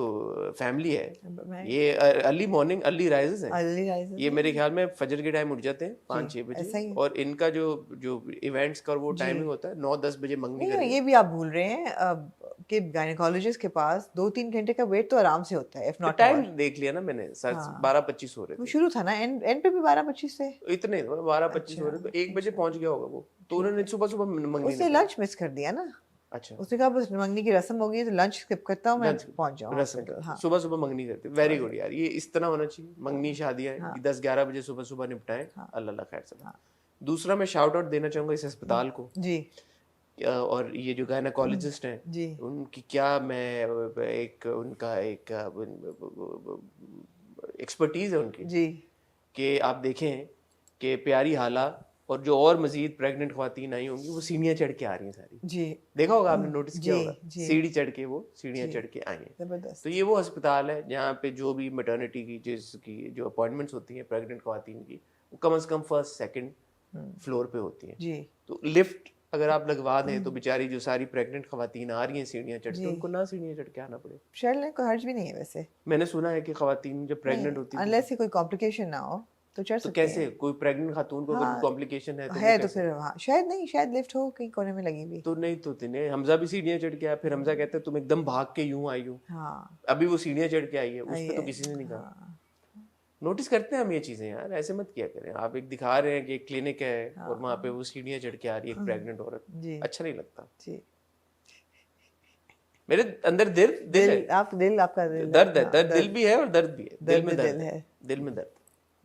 फैमिली है, मैं- ये अर्ली मॉर्निंग अर्ली राइजेस हैं। अर्ली राइज ये मेरे ख्याल में फजर के टाइम उठ जाते हैं 5-6 ऐसा बजे, ही। और इनका जो जो इवेंट्स का वो टाइमिंग होता है 9-10 बजे मंगनी नहीं, करनी। ये भी आप भूल रहे हैं कि गायनेकोलॉजिस्ट के पास 2-3 घंटे का वेट तो आराम से होता है, इफ नॉट टाइम देख लिया ना मैंने, 12:25 हो रहे वो थे, शुरू था ना, एंड पे भी 12:25 से। इतने 12:25 हो रहे, तो 1 बजे पहुंच गया होगा वो, तो उन्होंने सुबह सुबह मंगनी उसने लंच मिस कर दिया ना, अच्छा उसने कहा बस मंगनी की रस्म हो गई तो लंच स्किप करता हूँ, मैं लंच पहुंच जाऊँ रस्म hospital। करते, हाँ सुबह सुबह मंगनी करते, वेरी गुड यार, ये इस तरह होना चाहिए। मंगनी शादियां 10-11 बजे सुबह सुबह निपटाएं, अल्लाह अल्लाह खैर सब। दूसरा मैं शाउट आउट देना चाहूंगा इस अस्पताल को, जी और ये जो गायनेकोलॉजिस्ट हैं जी उनकी, क्या मैं एक उनका एक एक्सपर्टीज है उनकी, जी कि आप देखें कि प्यारी हाला और जो और मजीद प्रेग्नेंट ख्वातीन आई होंगी, वो सीढ़ियाँ चढ़ के आ रही हैं सारी, जी, देखा होगा आपने, नोटिस किया जी, होगा, जी। सीढ़ी चढ़ के वो सीढ़ियाँ चढ़ के आई हैं। जबरदस्त। तो ये वो अस्पताल है जहाँ पे जो भी मैटरनिटी की जिसकी जो अपॉइंटमेंट्स होती हैं प्रेग्नेंट ख्वातीन की, वो कम से कम फर्स्ट सेकंड फ्लोर पे होती हैं। जी तो लिफ्ट अगर आप लगवा दें तो बेचारी जो सारी प्रेग्नेंट ख्वातीन आ रही हैं सीढ़ियाँ चढ़ के, उनको ना सीढ़ियाँ चढ़ के आना पड़े। शायद कोई हर्ज भी नहीं है वैसे, मैंने सुना है कि ख्वातीन जब प्रेग्नेंट होती थी, अनलेस ही कोई कॉम्प्लिकेशन ना हो तो चढ़ तो सकते हैं। कैसे कोई प्रेग्नेंट खातून को कोई कॉम्प्लिकेशन है तो वो है तो कैसे? फिर हाँ, शायद नहीं, शायद लिफ्ट हो कहीं कोने में लगी हुई। तो नहीं तो तिने हमजा भी सीढ़ियाँ चढ़ के आया, फिर हमजा कहता है तुम एकदम भाग के यूं आई हो, हाँ अभी वो सीढ़ियाँ चढ़ के आई है, उस पे तो किसी ने नहीं कहा। नोटिस करते हैं हम ये चीजें यार, ऐसे मत किया करें। आप एक दिखा रहे हैं कि एक क्लिनिक है और वहां पे वो सीढ़ियाँ चढ़ के आ रही है एक प्रेग्नेंट औरत, जी अच्छा नहीं लगता। जी, मेरे अंदर दिल है, दिल आपका दिल दर्द है, दर्द दिल भी है और दर्द भी है, दिल में दर्द है। है, दिल में दर्द।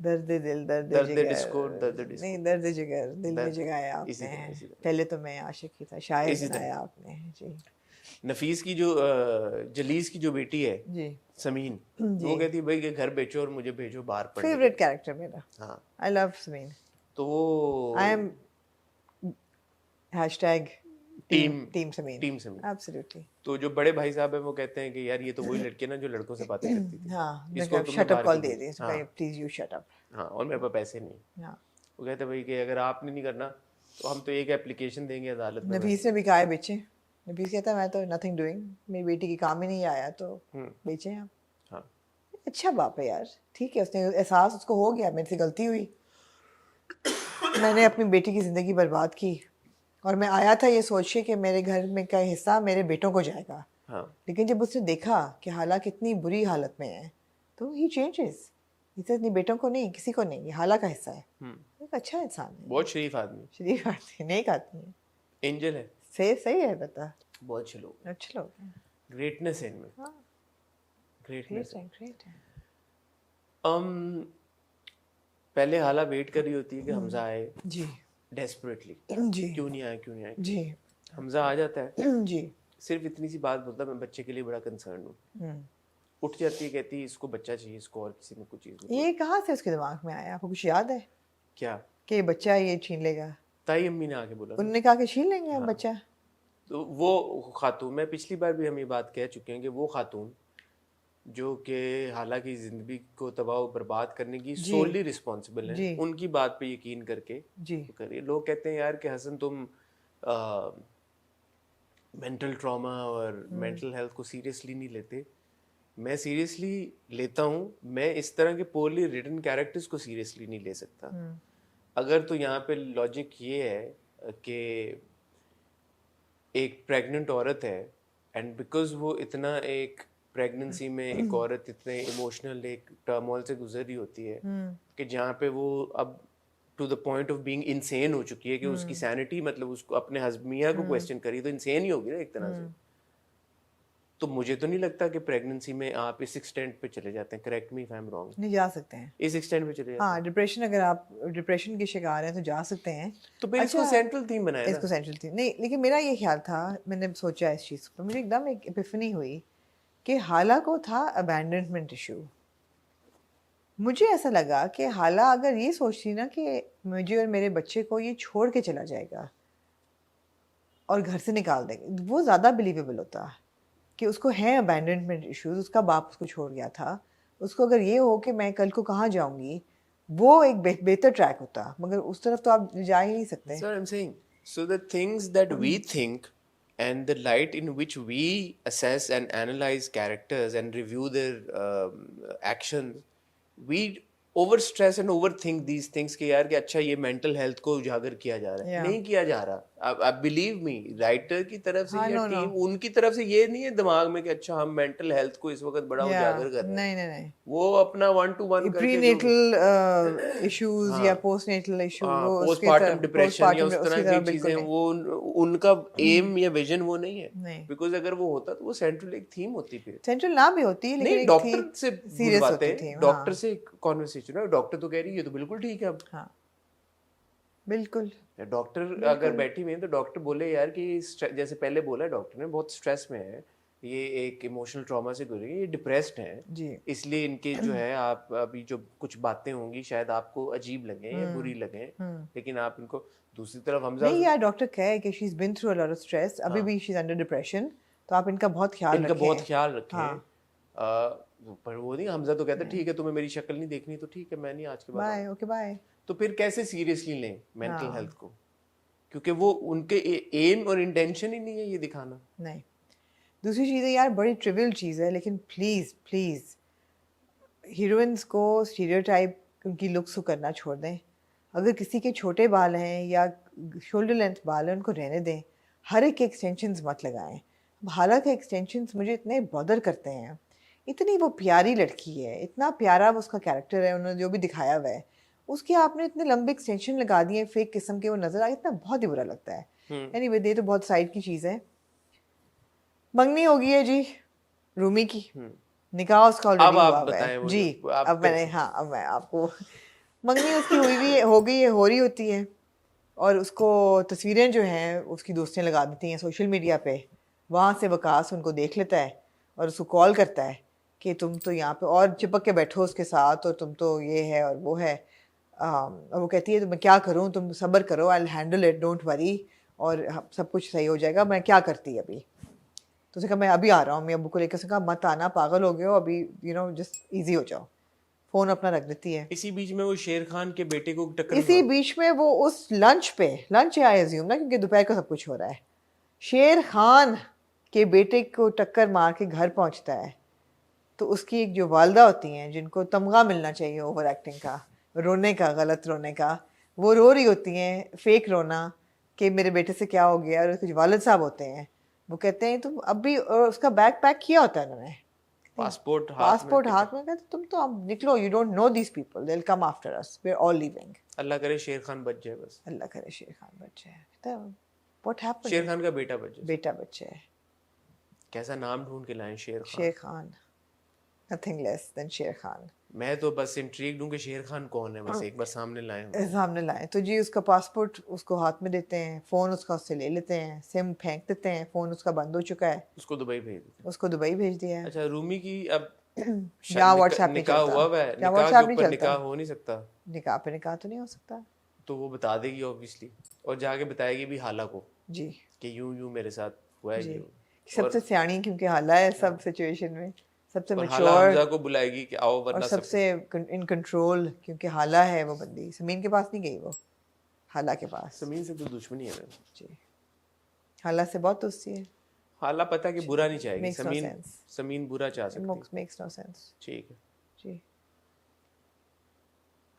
दर्द दिल दर्द दर्द जिगर डिस्को, दर्द डिस्को। नहीं, दर्द जिगर दिल में दर्द- जगाया इसी आपने। तरह, इसी तरह। पहले तो मैं आशिक ही था, शायर इसी तरह। बनाया आपने जी। नफीस की जो जलीस की जो बेटी है जी समीन, जी। वो कहती है भाई कि घर बेचो और मुझे भेजो बाहर पढ़ने के फेवरेट लिए। कैरेक्टर मेरा, हाँ, आई लव समीन। तो वो I am hashtag team team Sameen, team Sameen. Absolutely. तो जो बड़े भाई साहब है वो कहते हैं कि यार ये तो वही लड़की है ना जो लड़कों से बातें करती थी, हाँ, इसको मैं तुमने शट अप बाहर कॉल क्यों दे दी, भेजा? हाँ प्लीज यू शट अप। हाँ, और मेरे पास पैसे नहीं। हाँ, वो कहते भाई कि अगर आपने नहीं करना तो हम तो एक एप्लीकेशन देंगे अदालत में। नफीस ने भी कहा है बेचे। नफीस कहता है मैं तो नथिंग डूइंग, मेरी बेटी की काम ही नहीं आया तो बेचे आप। हाँ, अच्छा बाप है यार, ठीक है, उसने एहसास उसको हो गया मेरे से गलती हुई, मैंने अपनी बेटी की ज़िंदगी बर्बाद की, और मैं आया था ये सोच के कि मेरे घर में का हिस्सा मेरे बेटों को जाएगा। हाँ, लेकिन जब उसने देखा कि हालात कितनी बुरी हालत में है तो ही चेंजेस। इसे अपने बेटों को नहीं, किसी को नहीं, ये हाला का हिस्सा है। एक अच्छा इंसान है, बहुत शरीफ आदमी, शरीफ आदमी, नेक आदमी है, एंजल है, सही है, बता बहुत अच्छे लोग, अच्छे लोग हैं। ग्रेटनेस है इनमें, हाँ, ग्रेटनेस है। ग्रेट है। पहले हाला वेट कर रही होती है कि हमजा आए जी डेस्परेटली, जी क्यों नहीं आया, क्यों नहीं आया। जी हमजा आ जाता है, जी। सिर्फ इतनी सी बात बोलता है मैं बच्चे के लिए बड़ा कंसर्न हूँ। उठ जाती है, कहती है इसको बच्चा चाहिए, इसको और किसी में कुछ चीज़ नहीं। ये कहाँ से उसके दिमाग में आया, आपको कुछ याद है क्या कि ये बच्चा ये छीन लेगा? ताई अम्मी ने आके बोला ना। उन्होंने कहा कि छीन लेंगे हम बच्चा। तो वो खातून, मैं पिछली बार भी हम ये बात कह चुके हैं कि वो खातून जो कि हालांकि जिंदगी को तबाह और बर्बाद करने की सोली रिस्पॉन्सिबल जी। है, उनकी बात पे यकीन करके जी करिए। लोग कहते हैं यार कि हसन तुम मेंटल ट्रॉमा और मेंटल हेल्थ को सीरियसली नहीं लेते। मैं सीरियसली लेता हूँ, मैं इस तरह के पोरली रिटन कैरेक्टर्स को सीरियसली नहीं ले सकता। अगर तो यहाँ पे लॉजिक ये है कि एक प्रेग्नेंट औरत है एंड बिकॉज वो इतना एक प्रेगनेंसी में एक औरत इतने इमोशनल एक टर्मोल से गुजर रही होती है कि जहाँ पे वो अब to the point of being insane हो चुकी है कि उसकी सैनिटी, मतलब उसको अपने मियाँ को क्वेश्चन करी तो इनसेन ही होगी ना एक तरह से। तो मुझे तो नहीं लगता कि प्रेगनेंसी में आप इस एक्सटेंट पे चले जाते हैं, correct me if I am wrong, नहीं जा सकते हैं। इस एक्सटेंट पे चले जाते हाँ, डिप्रेशन, अगर आप डिप्रेशन के शिकार हैं तो जा सकते हैं। हैं तो फिर इसको सेंट्रल थीम बनाया ना। इसको सेंट्रल थी नहीं, लेकिन मेरा ये ख्याल था, मैंने सोचा इस चीज़ पर, मुझे एकदम एक एपिफनी हुई कि हाला को था अबैंडनमेंट इशू। मुझे ऐसा लगा कि हाला अगर ये सोचती ना कि मुझे और मेरे बच्चे को ये छोड़ के चला जाएगा और घर से निकाल देंगे, वो ज़्यादा बिलीवेबल होता कि उसको है अबैंडनमेंट इश्यूज, उसका बाप उसको छोड़ गया था। उसको अगर ये हो कि मैं कल को कहाँ जाऊंगी, वो एक बेहतर ट्रैक होता, मगर उस तरफ तो आप जा ही नहीं सकते। That's what I'm saying. So the things that we think and the light in which we assess and analyze characters and review their actions, we overstress and overthink these things कि यार कि अच्छा ये mental health को उजागर किया जा रहा है। Yeah. नहीं किया जा रहा। अब believe me, राइटर की तरफ से हाँ, या no, टीम no. उनकी तरफ से ये नहीं है दिमाग में कि अच्छा हम मेंटल हेल्थ को इस वक्त बड़ा उजागर कर रहे हैं। नहीं वो अपना 1-to-1 करके प्रीनेटल इश्यूज या पोस्टनेटल इशू, वो उसके पोस्टपार्टम तरफ, डिप्रेशन या उस तरह उसकी की तरफ बिल्कुल चीजें, नहीं। वो उनका एम या विजन वो नहीं है। नहीं। बिकॉज अगर वो होता तो वो सेंट्रल एक थीम होती फिर। सेंट्रल ना भी होती, लेकिन नहीं, एक डॉक्टर थी से सीरियस बुलवाते होती थी। डॉक्टर से कॉन्वर्सेशन है, डॉक्टर तो कह रही है ये तो बिल्कुल ठीक है। अब हाँ बिल्कुल। डॉक्टर अगर बैठी हुई है तो डॉक्टर बोले यार कि जैसे पहले बोला डॉक्टर ने, बहुत स्ट्रेस में है, ये एक इमोशनल ट्रॉमा से गुजरी, ये डिप्रेस्ड हैं जी। इसलिए इनके जो है, आप अभी जो कुछ बातें होंगी शायद आपको अजीब लगे या बुरी लगे, लेकिन आप इनको दूसरी तरफ हमजा नहीं यार, डॉक्टर कहे कि she is been through a lot of stress, अभी भी शी इज अंडर डिप्रेशन, तो आप इनका बहुत ख्याल रखें। इनका बहुत ख्याल रखें। हाँ। पर वो नहीं, हमजा तो कहता ठीक है तुम्हें मेरी शक्ल नहीं देखनी तो ठीक है मैं नहीं आज के बाद बाय, ओके बाय। तो फिर कैसे सीरियसली लें मेंटल हेल्थ को, क्योंकि वो उनके एम और इंटेंशन ही नहीं है ये दिखाना। नहीं, दूसरी चीज़ है यार, बड़ी ट्रिवियल चीज़ है, लेकिन प्लीज़ प्लीज़ हीरोइंस को स्टीरियोटाइप उनकी लुक्स को करना छोड़ दें। अगर किसी के छोटे बाल हैं या शोल्डर लेंथ बाल हैं, उनको रहने दें। हर एक के एक्सटेंशंस मत लगाएं। हालांकि एक्सटेंशंस मुझे इतने बॉदर करते हैं। इतनी वो प्यारी लड़की है, इतना प्यारा उसका कैरेक्टर है, उन्होंने जो भी दिखाया हुआ है, उसके आपने इतने लंबे एक्सटेंशन लगा दिए फेक किस्म के, वो नजर आए, इतना बहुत ही बुरा लगता है। एनीवे, ये तो बहुत साइड की चीज़ है। मंगनी हो गई है जी रूमी की, निकाह उसका ऑलरेडी हुआ हुआ है जी। अब मैंने, हाँ, अब मैं आपको मंगनी उसकी हो गई है, हो रही होती है, और उसको तस्वीरें जो हैं उसकी दोस्तें लगा देती हैं सोशल मीडिया पे। वहाँ से वकास उनको देख लेता है और उसको कॉल करता है कि तुम तो यहाँ पे और चिपक के बैठो उसके साथ, और तुम तो ये है और वो है। और वो कहती है तो मैं क्या करूँ, तुम सब्र करो, I will handle it, don't worry, और सब कुछ सही हो जाएगा। मैं क्या करती अभी? तो उसने कहा मैं अभी आ रहा हूँ। मैं अबू को लेकर, उसने कहा मत आना, पागल हो गए हो अभी, जस्ट ईजी हो जाओ। फ़ोन अपना रख देती है। इसी बीच में वो शेर खान के बेटे को टक्कर इसी बीच में वो उस लंच है आई अज्यूम ना, क्योंकि दोपहर का सब कुछ हो रहा है, शेर खान के बेटे को टक्कर मार के घर पहुंचता है। तो उसकी एक जो वालदा होती हैं जिनको तमगा मिलना चाहिए ओवर एक्टिंग का, रोने का, गलत रोने का, वो रो रही होती हैं फेक रोना कि मेरे बेटे से क्या हो गया। और कुछ वालिद साहब होते हैं, वो कहते हैं तुम अभी, और उसका बैग पैक किया होता है उन्होंने, पासपोर्ट हाथ में, कहते तुम तो अब निकलो, you don't know these people, they will come after us, we are all leaving. अल्लाह करे शेर खान बच जाए बस। अल्लाह करे शेर खान बच जाए। What happened? शेर खान का बेटा बच जाए। बेटा बच्चे है। कैसा नाम ढूंढ के लाए शेर खान। शेर खान, नथिंग लेस देन शेर खान। मैं तो बस इंट्रीग्ड हूं कि शेर खान कौन है, बस एक बार सामने लाए हम। सामने लाए तो जी उसका पासपोर्ट उसको हाथ में देते हैं, फ़ोन उसका उससे ले लेते हैं, सिम फेंक देते हैं, फ़ोन उसका बंद हो चुका है, उसको दुबई भेज देते। उसको दुबई भेज दिया है। अच्छा, रूमी की अब यहाँ व्हाट्सएप नहीं निकाह चलता, हुआ है, यहाँ निकाह व्हाट्सएप के नहीं ऊपर चलता, निकाह हो नहीं सकता, निकाह पे निकाह तो नहीं हो सकता तो वो बता देगी ऑब्वियसली, और जाके बताएगी भी हाला को जी। कि यूं यूं मेरे साथ हुआ है जी यूं। सबसे सियानी क्योंकि हाला है सब सिचुएशन में, सबसे और हाला मैच्योर, हमजा को बुलाएगी कि आओ, और वरना सबसे इन कंट्रोल, क्योंकि हाला है वो बंदी। समीन के पास नहीं गई वो, हाला के पास। समीन से तो दुश्मनी है मेरी। जी हाला से बहुत दोस्ती है। हाला पता है कि बुरा नहीं चाहेगी, Makes no sense. समीन बुरा चाह सकती मेक्स नो सेंस। ठीक है। जी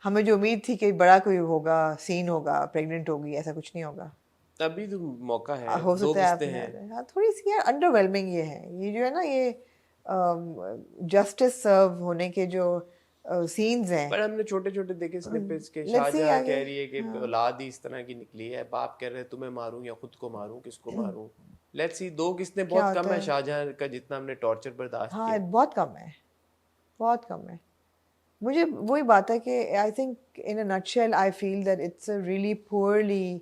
हमें जो उम्मीद थी कि बड़ा कोई होगा, सीन होगा, प्रेग्नेंट होगी, ऐसा कुछ नहीं होगा। अभी तो मौका है, हो दो सकता है किस्तें आपने, हैं। हाँ, थोड़ी सी यार अंडरवेलमिंग ये है, ये जो है ना, ये जस्टिस सर्व होने के जो सीन्स हैं। पर हमने छोटे छोटे देखे स्निपेट्स के, Let's see शाहजहां आगे। कह रही है कि औलाद ही इस तरह की निकली है, बाप कह रहे हैं तुम्हें मारूं या खुद को मारूं, किसको मारूं। लेट्स सी, दो किस्तें क्या बहुत कम होता है है? शाहजहां का जितना हमने टॉर्चर बर्दाश्त हाँ किया। बहुत कम है, बहुत कम है। मुझे वही बात है कि I think in a nutshell I feel that it's a really poorly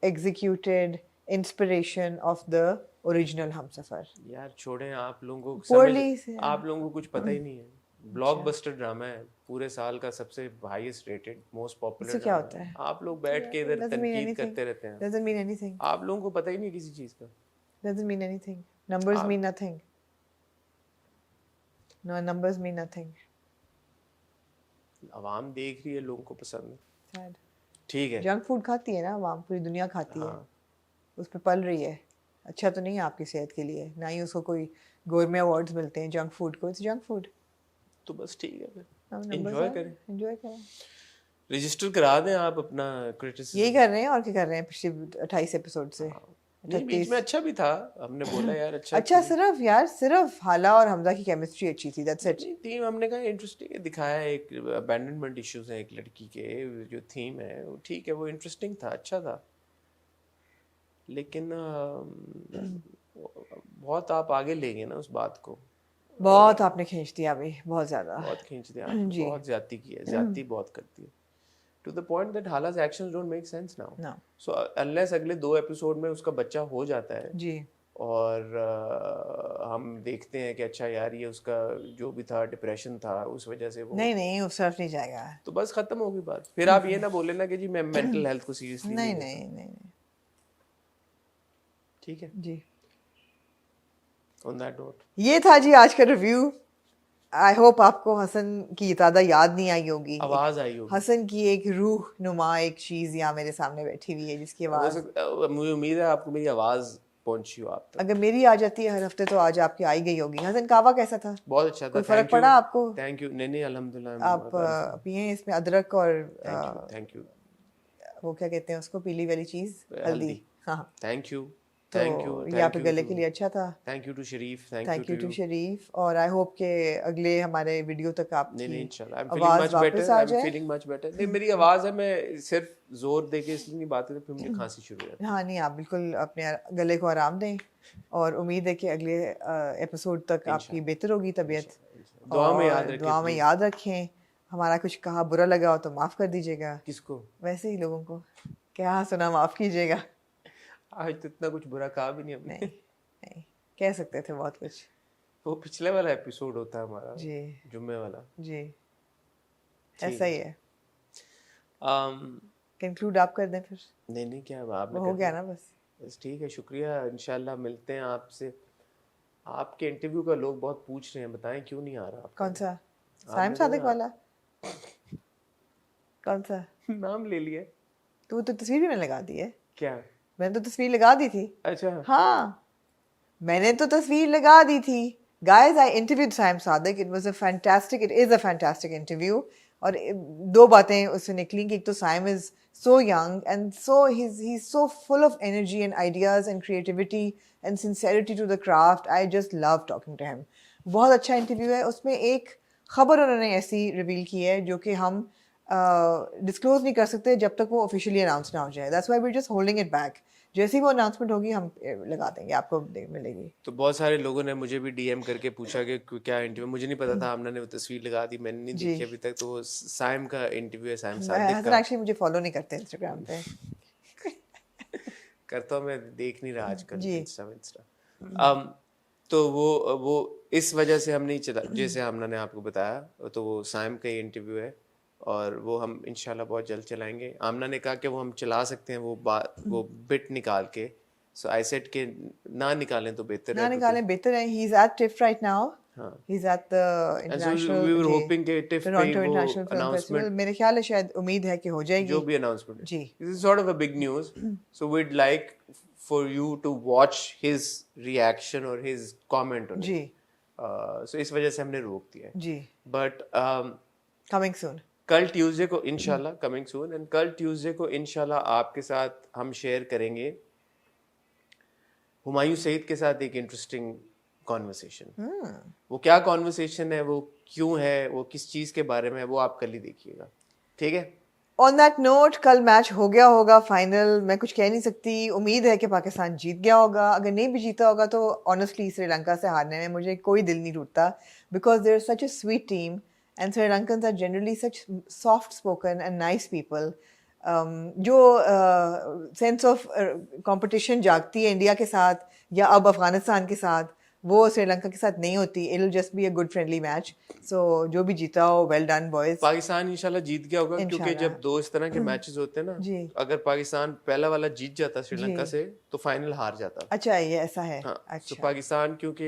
executed inspiration of the original Humsafar. यार छोड़ें, आप लोगों को Poorly समझ, आप लोगों को कुछ पता ही नहीं है। ब्लॉकबस्टर ड्रामा है, पूरे साल का सबसे हाईएस्ट रेटेड मोस्ट पॉपुलर इससे क्या होता है? आप लोग बैठ के इधर Doesn't mean तनकीद anything. करते रहते हैं। Doesn't mean anything. आप लोगों को पता ही नहीं किसी चीज का। Doesn't mean anything. Numbers आप- mean nothing. No, numbers mean nothing. आवाम देख रही है, लोगों को पसंद है, Sad. ठीक है। जंक फूड खाती है ना आवाम, पूरी दुनिया खाती है, हाँ। उस पर पल रही है। अच्छा तो नहीं है आपकी सेहत के लिए, ना ही उसको कोई गोरमे अवार्ड्स मिलते हैं जंक फूड को। It's junk food. तो बस ठीक है, फिर एंजॉय करें, एंजॉय करें। रजिस्टर करा दें आप अपना क्रिटिसिज्म। यही कर रहे हैं और क्या कर रहे हैं पिछले 28 एपिसोड से। नहीं, बीच में अच्छा भी था, हमने बोला यार अच्छा अच्छा सिर्फ यार सिर्फ हाला और हमजा की केमिस्ट्री अच्छी थी, दैट्स इट। थीम हमने कहा इंटरेस्टिंग है, दिखाया है एक अबैंडनमेंट इश्यूज हैं एक लड़की के, जो थीम है वो ठीक है, वो इंटरेस्टिंग था, अच्छा था, लेकिन बहुत आप आगे ले गए ना उस बात को, बहुत आपने खींच दिया अभी, बहुत ज्यादा। बहुत खींच दिया, जी। बहुत ज्यादती की है, ज्यादती बहुत करती है, टू द पॉइंट दैट हाला's actions don't make sense now. No. So unless अगले 2 एपिसोड में उसका बच्चा हो जाता है जी और हम देखते हैं कि अच्छा यार ये उसका जो भी था डिप्रेशन था उस वजह से वो, नहीं उस तरफ नहीं जाएगा। तो बस खत्म होगी बात। फिर आप ये ना बोले ना कि जी मैं मेंटल हेल्थ को सीरियसली नहीं ठीक है। जी ऑन दैट नोट ये था जी आज का रिव्यू। आई होप आपको हसन की ज़्यादा याद नहीं आई होगी, आवाज आई होगी, हसन की एक रूह नुमा एक चीज़ यहाँ मेरे सामने बैठी हुई है जिसकी आवाज़, मुझे उम्मीद है आपको मेरी आवाज पहुंची हो आप तक। अगर मेरी आ जाती है हर हफ्ते तो आज आपकी आई गई होगी। हसन कावा कैसा था? बहुत अच्छा था, कोई फर्क पड़ा आपको? Thank you. नहीं अल्हम्दुलिल्लाह। आप पिए इसमें अदरक और थैंक यू, वो क्या कहते हैं उसको, पीली वाली चीज़, हल्दी। हाँ थैंक यू, तो ये आपके गले के लिए अच्छा था। Thank you to Sharif, thank you to Sharif. और आई होप के अगले हमारे वीडियो तक आपकी नहीं इंशाल्लाह आई एम आवाज फीलिंग मच वापस बेटर, आ आई एम जाए। Feeling much better. नहीं मेरी आवाज है, मैं सिर्फ जोर दे के इसलिए नहीं बात करता, फिर मुझे खांसी शुरू हो जाती है। हाँ नहीं आप बिल्कुल अपने गले को आराम दें और उम्मीद है कि अगले एपिसोड तक आपकी बेहतर होगी तबीयत। दुआ में याद रखें, दुआ में याद रखें। हमारा कुछ कहा बुरा लगा हो तो माफ़ कर दीजिएगा, किसको? वैसे ही लोगों को क्या सुना माफ़ कीजिएगा। आज तो इतना कुछ बुरा कहा भी नहीं हमने। नहीं नहीं, कह सकते थे बहुत कुछ। वो पिछले वाला एपिसोड होता है हमारा, जी जुम्मे वाला। जी, ठीक ऐसा ही है। um, कंक्लूड आप कर दें फिर, नहीं नहीं, क्या आपने वो हो कर गया दिया? ना बस। बस ठीक है, शुक्रिया। इंशाल्लाह मिलते हैं आपसे। आपके इंटरव्यू का लोग बहुत पूछ रहे हैं, बताएं क्यों नहीं आ रहा आपका? कौन सा? आपने साइम तो सादिक वाला? कौन सा? नाम ले लिया। तो वो तो तस्वीर भी मैंने लगा दी है। क्या? मैंने तो तस्वीर लगा दी थी। अच्छा, हाँ, मैंने तो तस्वीर लगा दी थी। Guys, I interviewed Saim Sadiq. It was a fantastic, it is a fantastic interview. और दो बातें उससे निकली कि एक तो Saim is so young and so he's so full of energy and ideas and creativity and sincerity to the craft. I just love talking to him. बहुत अच्छा इंटरव्यू है। उसमें एक खबर उन्होंने ऐसी रिवील की है जो कि हम डिस्क्लोज नहीं कर सकते जब तक वो ऑफिशियली अनाउंस ना हो जाए। That's why we just holding it back. जैसे ही वो अनाउंसमेंट होगी हम लगा देंगे, आपको मिलेगी। तो बहुत सारे लोगों ने मुझे भी डीएम करके पूछा कि क्या इंटरव्यू, मुझे नहीं पता था, आमना ने वो तस्वीर लगा दी, मैंने नहीं जी। देखी अभी तक। तो वो साइम का इंटरव्यू है, साइम मैं सादिक हसन का। एक्चुअली मुझे फॉलो नहीं करते इंस्टाग्राम पे। करता हूँ, मैं देख नहीं रहा आजकल जी। इंस्टा। तो वो इस वजह से हम नहीं चला, जैसे हमने ने आपको बताया। तो वो साइम का ही इंटरव्यू है और वो हम इंशाल्लाह बहुत जल्द चलाएंगे। आमना ने कहा कि वो हम चला सकते हैं वो वो बिट निकाल के। सो आई सेड के ना निकालें तो बेहतर ना है, निकालें बेहतर है। He is at TIFF right now. हाँ। He is at the end so international we were जी होपिंग कि टिफ पे टोरंटो वो इंटरनेशनल फिल्म फेस्टिवल। अनाउंसमेंट, मेरे ख्याल है शायद उम्मीद है कि हो जाएगी जो भी अनाउंसमेंट है, जी। This is sort of a big news. So we'd like for you to watch his reaction और हिज कमेंट ऑन जी इट। सो इस वजह से हमने रोक दिया है। जी, बट कमिंग सून। कल ट्यूसडे को इंशाल्लाह, कमिंग सून, एंड कल ट्यूसडे को इंशाल्लाह आपके साथ हम शेयर करेंगे हुमायूं सईद के साथ एक इंटरेस्टिंग कॉन्वर्सेशन। वो क्या कॉन्वर्सेशन है, वो क्यों है, वो किस चीज के बारे में है, वो आप कल ही देखिएगा, ठीक है? ऑन दैट नोट, कल मैच हो गया होगा फाइनल। मैं कुछ कह नहीं सकती। उम्मीद है कि पाकिस्तान जीत गया होगा। अगर नहीं भी जीता होगा तो ऑनेस्टली श्रीलंका से हारने में मुझे कोई दिल नहीं टूटता, because there is such a sweet team and Sri Lankans are generally such soft spoken and nice people. जो सेंस ऑफ कंपटीशन जागती है इंडिया के साथ या अब अफगानिस्तान के साथ, वो श्रीलंका के साथ नहीं होती। It will just be a good friendly match. So जो भी जीता हो, वेल डन बॉयज। पाकिस्तान इंशाल्लाह जीत गया होगा, क्योंकि इंशाल्लाह। जब दो इस तरह के मैचेस होते हैं ना, जी अगर पाकिस्तान पहला वाला जीत जाता श्रीलंका जी। से तो फाइनल हार जाता। अच्छा, ये ऐसा है। हाँ, तो अच्छा, पाकिस्तान क्योंकि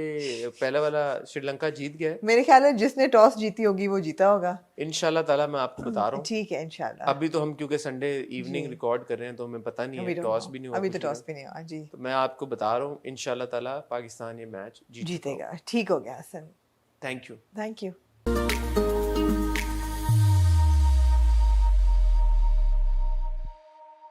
पहला वाला श्रीलंका जीत गया है, मेरे ख्याल है जिसने टॉस जीती होगी वो जीता होगा। इंशाल्लाह ताला। मैं आपको बता रहा हूँ, ठीक है इंशाल्लाह। अभी तो हम क्योंकि संडे इवनिंग जी। रिकॉर्ड कर रहे हैं तो हमें पता नहीं अभी है, don't टॉस know। भी नहीं हुआ अभी तो कुछ टॉस नहीं भी नहीं हुआ जी। हुआ। तो मैं आपको बता रहा हूँ इंशाल्लाह ताला पाकिस्तान ये मैच जीत चुका होगा। जीतेगा। ठीक हो गया Hasan. Thank you. Thank you.